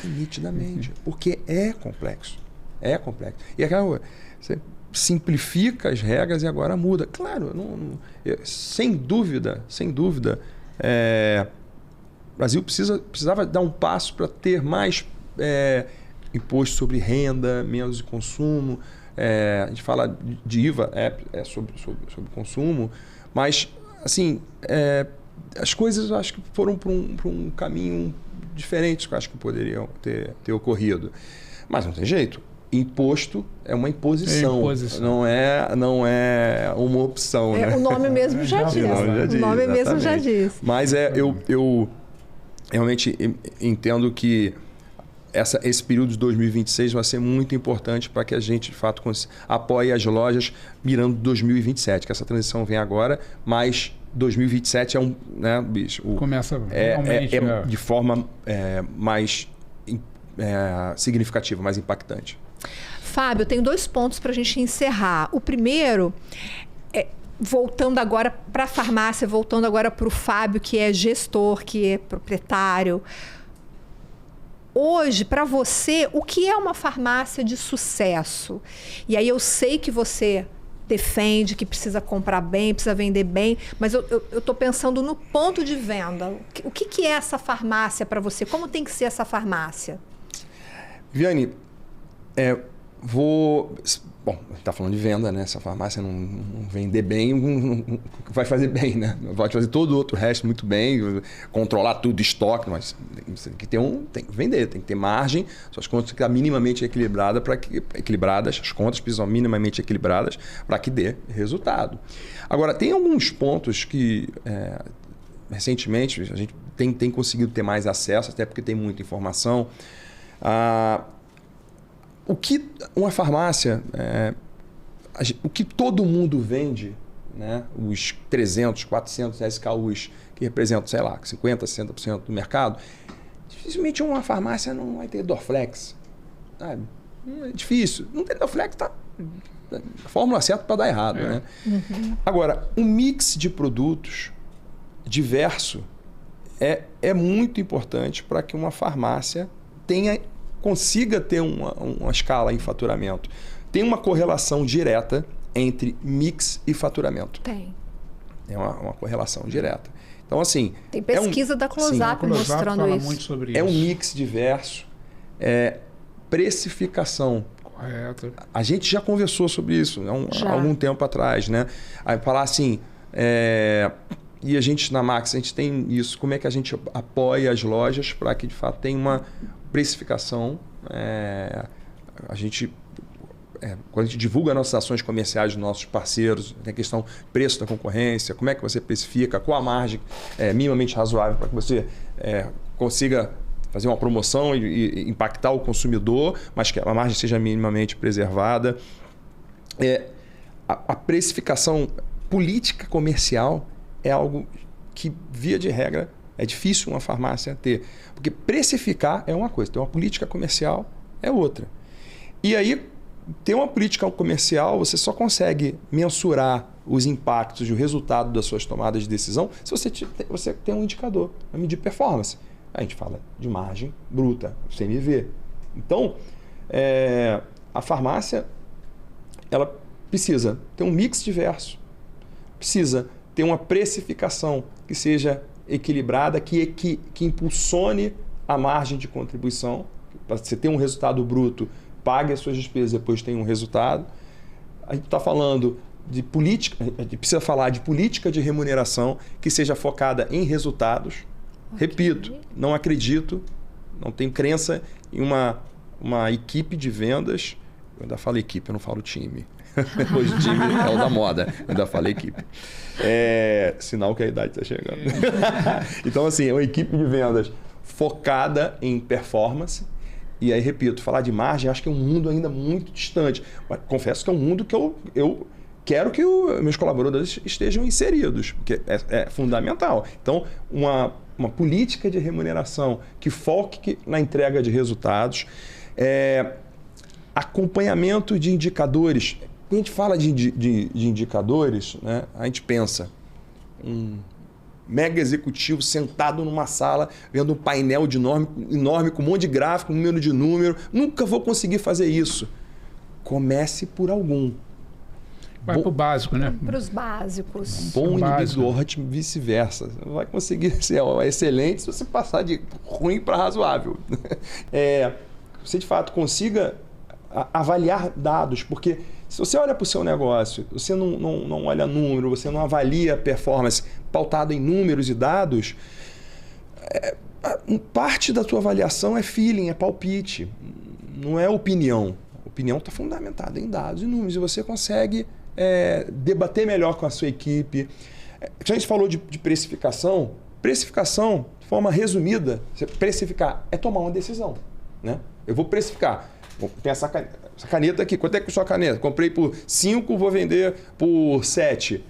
Nitidamente, porque é complexo. É complexo. E aquela você simplifica as regras e agora muda. Claro, sem dúvida, o Brasil precisava dar um passo para ter mais... imposto sobre renda, menos de consumo. A gente fala de IVA, sobre consumo, mas assim, as coisas, eu acho que foram para um caminho diferente que eu acho que poderiam ter ocorrido. Mas não tem jeito. Imposto é uma imposição, não é uma opção. Né? O nome mesmo já diz. O nome mesmo já diz. Mas eu realmente entendo que esse período de 2026 vai ser muito importante para que a gente, de fato, apoie as lojas mirando 2027, que essa transição vem agora, mas 2027 é né, bicho? Começa realmente de forma mais significativa, mais impactante. Fábio, eu tenho 2 pontos para a gente encerrar. O primeiro voltando agora para a farmácia, voltando agora para o Fábio, que é gestor, que é proprietário. Hoje, para você, o que é uma farmácia de sucesso? E aí eu sei que você defende que precisa comprar bem, precisa vender bem, mas eu estou pensando no ponto de venda. O que é essa farmácia para você? Como tem que ser essa farmácia? Viane, Bom, a gente está falando de venda, né? Se a farmácia não vender bem, não vai fazer bem, né? Vai fazer todo o outro resto muito bem, controlar tudo, estoque, mas tem que vender, tem que ter margem, suas contas têm que estar minimamente equilibradas, as contas precisam minimamente equilibradas para que dê resultado. Agora, tem alguns pontos que recentemente a gente tem conseguido ter mais acesso, até porque tem muita informação. O que uma farmácia, o que todo mundo vende, né? Os 300, 400 SKUs que representam, sei lá, 50%, 60% do mercado, dificilmente uma farmácia não vai ter Dorflex. Sabe? É difícil. Não ter Dorflex, tá a fórmula certa para dar errado. Né? Uhum. Agora, um mix de produtos diverso é muito importante para que uma farmácia consiga ter uma escala em faturamento. Tem uma correlação direta entre mix e faturamento. Tem. É uma correlação direta. Então, assim... Tem pesquisa da Close-Up mostrando fala isso. Muito sobre isso. É um mix diverso. Precificação. Correto. A gente já conversou sobre isso há algum tempo atrás, né? Aí falar assim... E a gente, na Max, a gente tem isso. Como é que a gente apoia as lojas para que, de fato, tenha uma precificação? A gente... quando a gente divulga nossas ações comerciais dos nossos parceiros, tem a questão preço da concorrência, como é que você precifica, qual a margem minimamente razoável para que você consiga fazer uma promoção e impactar o consumidor, mas que a margem seja minimamente preservada. A precificação política comercial é algo que, via de regra, é difícil uma farmácia ter. Porque precificar é uma coisa, ter uma política comercial é outra. E aí, ter uma política comercial, você só consegue mensurar os impactos e o resultado das suas tomadas de decisão se você tem um indicador para medir performance. A gente fala de margem bruta, CMV. Então, a farmácia ela precisa ter um mix diverso, precisa ter uma precificação que seja equilibrada, que impulsione a margem de contribuição. Para você ter um resultado bruto, pague as suas despesas, depois tem um resultado. A gente está falando de política, a gente precisa falar de política de remuneração que seja focada em resultados. Okay. Repito, não acredito, não tenho crença em uma equipe de vendas. Eu ainda falo equipe, eu não falo time. Hoje o time é o da moda, eu ainda falo equipe. Sinal que a idade está chegando. Então, assim, é uma equipe de vendas focada em performance. E aí, repito, falar de margem, acho que é um mundo ainda muito distante. Mas confesso que é um mundo que eu quero que meus colaboradores estejam inseridos, porque é fundamental. Então, uma política de remuneração que foque na entrega de resultados, acompanhamento de indicadores. Quando a gente fala de indicadores, né, a gente pensa um mega executivo sentado numa sala, vendo um painel enorme com um monte de gráfico, um número de número. Nunca vou conseguir fazer isso. Comece por algum. Vai para o básico, né? Para os básicos. Bom indivíduo, ótimo, vice-versa. Vai conseguir ser excelente se você passar de ruim para razoável. Você, de fato, consiga avaliar dados, porque Se você olha para o seu negócio, você não olha número, você não avalia a performance pautado em números e dados, parte da tua avaliação é feeling, é palpite, não é opinião. A opinião está fundamentada em dados e números e você consegue debater melhor com a sua equipe. A gente falou de precificação. Precificação, de forma resumida, precificar é tomar uma decisão. Né? Eu vou precificar. Tem essa caneta aqui. Quanto é que custa a caneta? Comprei por 5, vou vender por 7.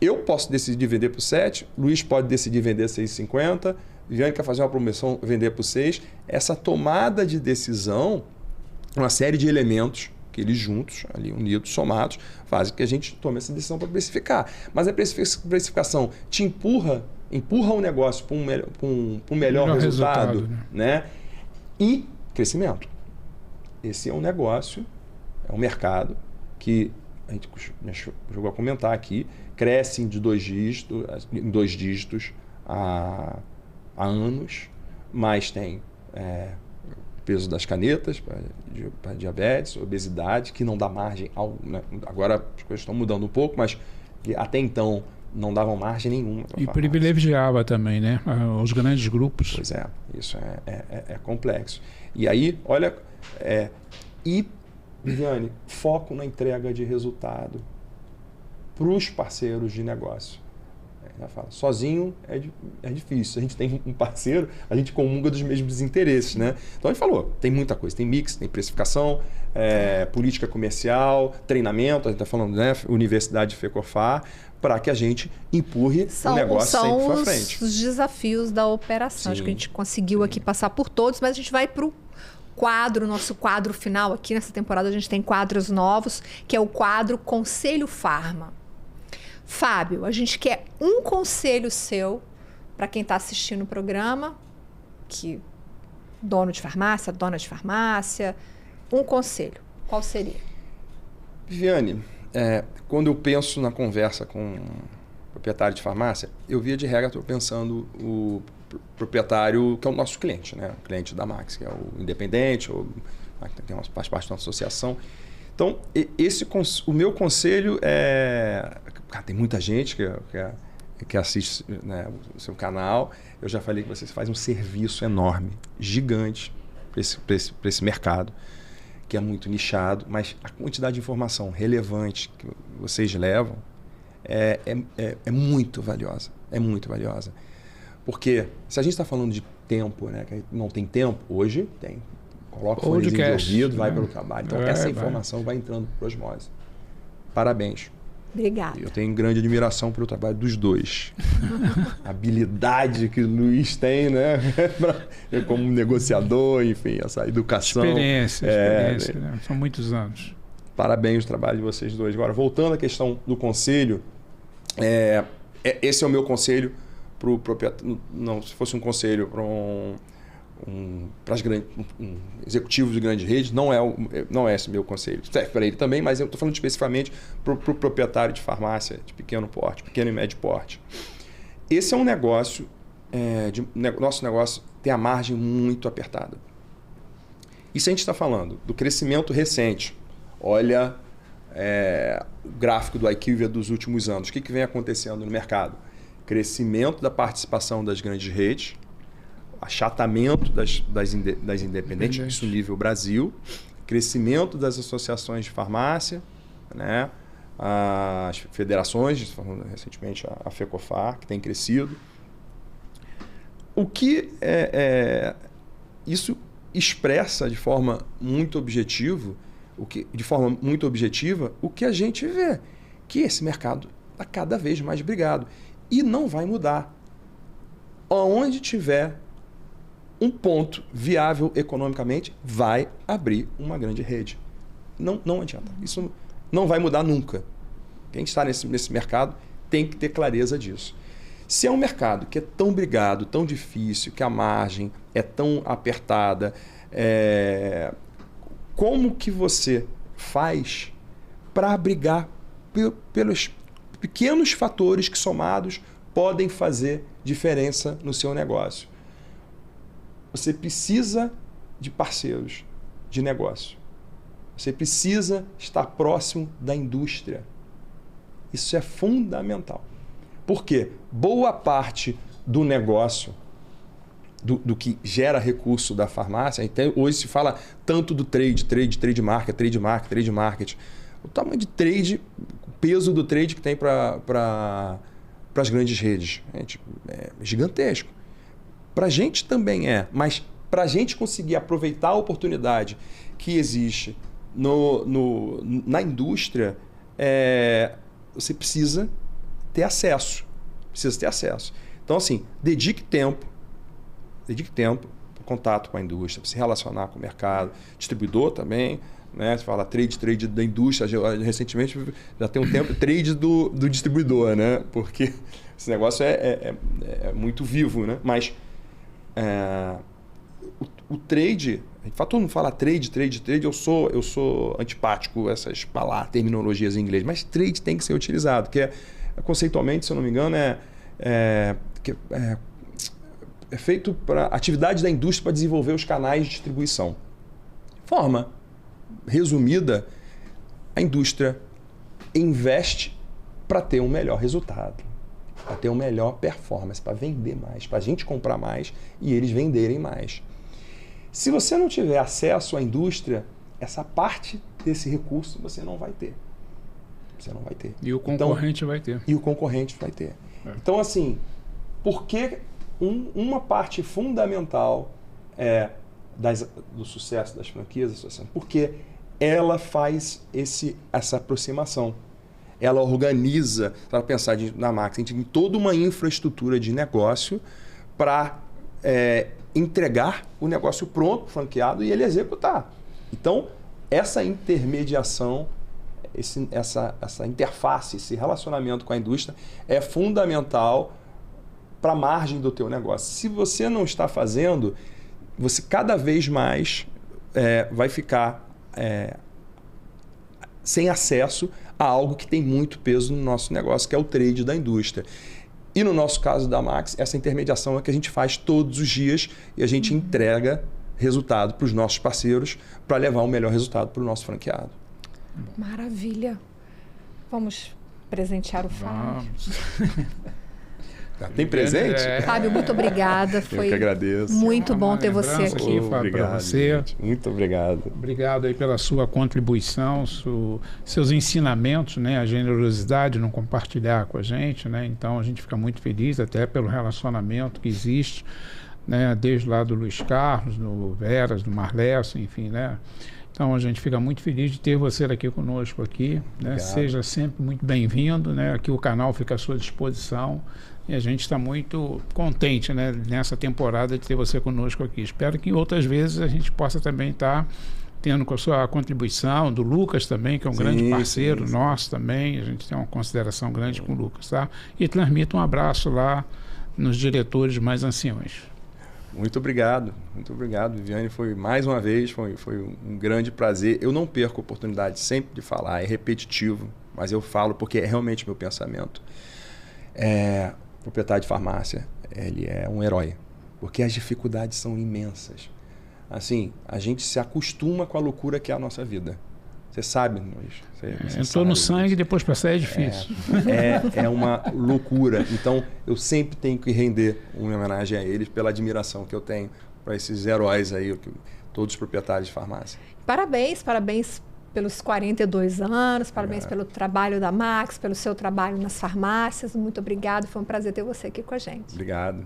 Eu posso decidir vender por 7, Luiz pode decidir vender 6,50, Viviane quer fazer uma promoção, vender por 6. Essa tomada de decisão, uma série de elementos que eles juntos, ali unidos, somados, fazem que a gente tome essa decisão para precificar. Mas a precificação te empurra o negócio para um melhor resultado, né? E crescimento. Esse é um negócio, é um mercado que a gente chegou a comentar aqui, cresce em 2 dígitos há anos, mas tem peso das canetas para diabetes, obesidade, que não dá margem né? Agora as coisas estão mudando um pouco, mas até então não davam margem nenhuma. E privilegiava também, né? Os grandes grupos. Pois é, isso é complexo. E aí, olha, Viviane, foco na entrega de resultado para os parceiros de negócio. Sozinho é difícil. A gente tem um parceiro, a gente comunga dos mesmos interesses, né? Então a gente falou, tem muita coisa, tem mix, tem precificação, política comercial, treinamento, a gente está falando, né? Universidade de FECOFAR, para que a gente empurre o negócio sempre para frente. São os desafios da operação. Sim. Acho que a gente conseguiu aqui passar por todos, mas a gente vai para o nosso quadro final aqui. Nessa temporada a gente tem quadros novos, que é o quadro Conselho Farma. Fábio, a gente quer um conselho seu para quem está assistindo o programa, que dono de farmácia, dona de farmácia, um conselho. Qual seria? Viviane, quando eu penso na conversa com o proprietário de farmácia, eu via de regra, estou pensando o proprietário que é o nosso cliente, né? O cliente da Max, que é o independente, faz parte da nossa associação. Então, o meu conselho tem muita gente que assiste, né, o seu canal. Eu já falei que você faz um serviço enorme, gigante para esse mercado, que é muito nichado, mas a quantidade de informação relevante que vocês levam é muito valiosa. É muito valiosa. Porque se a gente está falando de tempo, né, que não tem tempo, hoje tem. Coloca o fonezinho de ouvido, vai pelo trabalho. Então, essa informação vai entrando por osmose. Parabéns. Obrigada. Eu tenho grande admiração pelo trabalho dos dois. A habilidade que o Luiz tem, né? Como negociador, enfim, essa educação. Experiência, né? São muitos anos. Parabéns o trabalho de vocês dois. Agora, voltando à questão do conselho, esse é o meu conselho para o proprietário. Não, se fosse um conselho para executivos de grandes redes, não é esse meu conselho. Serve para ele também, mas eu estou falando especificamente para o proprietário de farmácia de pequeno porte, pequeno e médio porte. Esse é um negócio, nosso negócio tem a margem muito apertada. E se a gente está falando do crescimento recente, olha o gráfico do IQVIA dos últimos anos, o que vem acontecendo no mercado? Crescimento da participação das grandes redes, achatamento das independentes, isso nível Brasil, crescimento das associações de farmácia, né? As federações, recentemente a FECOFAR, que tem crescido. O que isso expressa de forma muito objetiva, o que a gente vê, que esse mercado está cada vez mais brigado e não vai mudar. Onde tiver um ponto viável economicamente, vai abrir uma grande rede. Não adianta. Isso não vai mudar nunca. Quem está nesse mercado tem que ter clareza disso. Se é um mercado que é tão brigado, tão difícil, que a margem é tão apertada, como que você faz para brigar pelos pequenos fatores que somados podem fazer diferença no seu negócio? Você precisa de parceiros de negócio. Você precisa estar próximo da indústria. Isso é fundamental. Por quê? Boa parte do negócio, do que gera recurso da farmácia, então, hoje se fala tanto do trade market. O tamanho de trade, o peso do trade que tem para as grandes redes é gigantesco. Para a gente também mas para a gente conseguir aproveitar a oportunidade que existe na indústria, você precisa ter acesso. Então, assim, dedique tempo para contato com a indústria, para se relacionar com o mercado, distribuidor também, né? Você fala trade da indústria, recentemente já tem um tempo, trade do distribuidor, né? Porque esse negócio é muito vivo, né? Mas o trade, todo mundo fala trade, eu sou antipático a essas terminologias em inglês, mas trade tem que ser utilizado, que conceitualmente, se eu não me engano, é feito para atividade da indústria para desenvolver os canais de distribuição. Forma resumida, a indústria investe para ter um melhor resultado, para ter uma melhor performance, para vender mais, para a gente comprar mais e eles venderem mais. Se você não tiver acesso à indústria, essa parte desse recurso você não vai ter. E o concorrente vai ter. Então, assim, por que uma parte fundamental do sucesso das franquias, porque ela faz essa aproximação. Ela organiza, para pensar na Max, a gente tem toda uma infraestrutura de negócio para entregar o negócio pronto, franqueado, e ele executar. Então, essa intermediação, essa interface, esse relacionamento com a indústria é fundamental para a margem do teu negócio. Se você não está fazendo, você cada vez mais vai ficar sem acesso a algo que tem muito peso no nosso negócio, que é o trade da indústria. E no nosso caso da Max, essa intermediação é que a gente faz todos os dias e a gente entrega resultado para os nossos parceiros para levar um melhor resultado para o nosso franqueado. Maravilha. Vamos presentear o Fábio. Tem presente? Fábio, muito obrigada. Foi Eu que agradeço. Muito bom ter você aqui. Fábio, para você. Gente. Muito obrigado. Obrigado aí pela sua contribuição, seus ensinamentos, né? A generosidade no compartilhar com a gente, né? Então a gente fica muito feliz até pelo relacionamento que existe, né? Desde lá do Luiz Carlos, do Veras, do Marlécio, enfim, né? Então a gente fica muito feliz de ter você aqui conosco aqui, né? Seja sempre muito bem-vindo, né? Aqui o canal fica à sua disposição. E a gente está muito contente, né, nessa temporada de ter você conosco aqui. Espero que outras vezes a gente possa também estar tendo com a sua contribuição, do Lucas também, que é um grande parceiro nosso também. A gente tem uma consideração grande com o Lucas, tá? E transmito um abraço lá nos diretores mais anciões. Muito obrigado, Viviane. Foi mais uma vez, foi um grande prazer. Eu não perco a oportunidade sempre de falar, é repetitivo, mas eu falo porque é realmente meu pensamento. O proprietário de farmácia, ele é um herói, porque as dificuldades são imensas. Assim, a gente se acostuma com a loucura que é a nossa vida. Você sabe, Luiz? Entrou no sangue, depois para sair é difícil. É uma loucura. Então, eu sempre tenho que render uma homenagem a eles pela admiração que eu tenho para esses heróis aí, todos os proprietários de farmácia. Parabéns pelos 42 anos, parabéns pelo trabalho da Max, pelo seu trabalho nas farmácias. Muito obrigado, foi um prazer ter você aqui com a gente. Obrigado.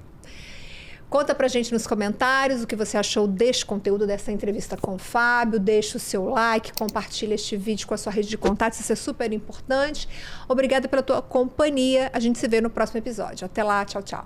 Conta pra gente nos comentários o que você achou deste conteúdo, dessa entrevista com o Fábio. Deixa o seu like, compartilha este vídeo com a sua rede de contatos, isso é super importante. Obrigada pela tua companhia. A gente se vê no próximo episódio. Até lá, tchau, tchau.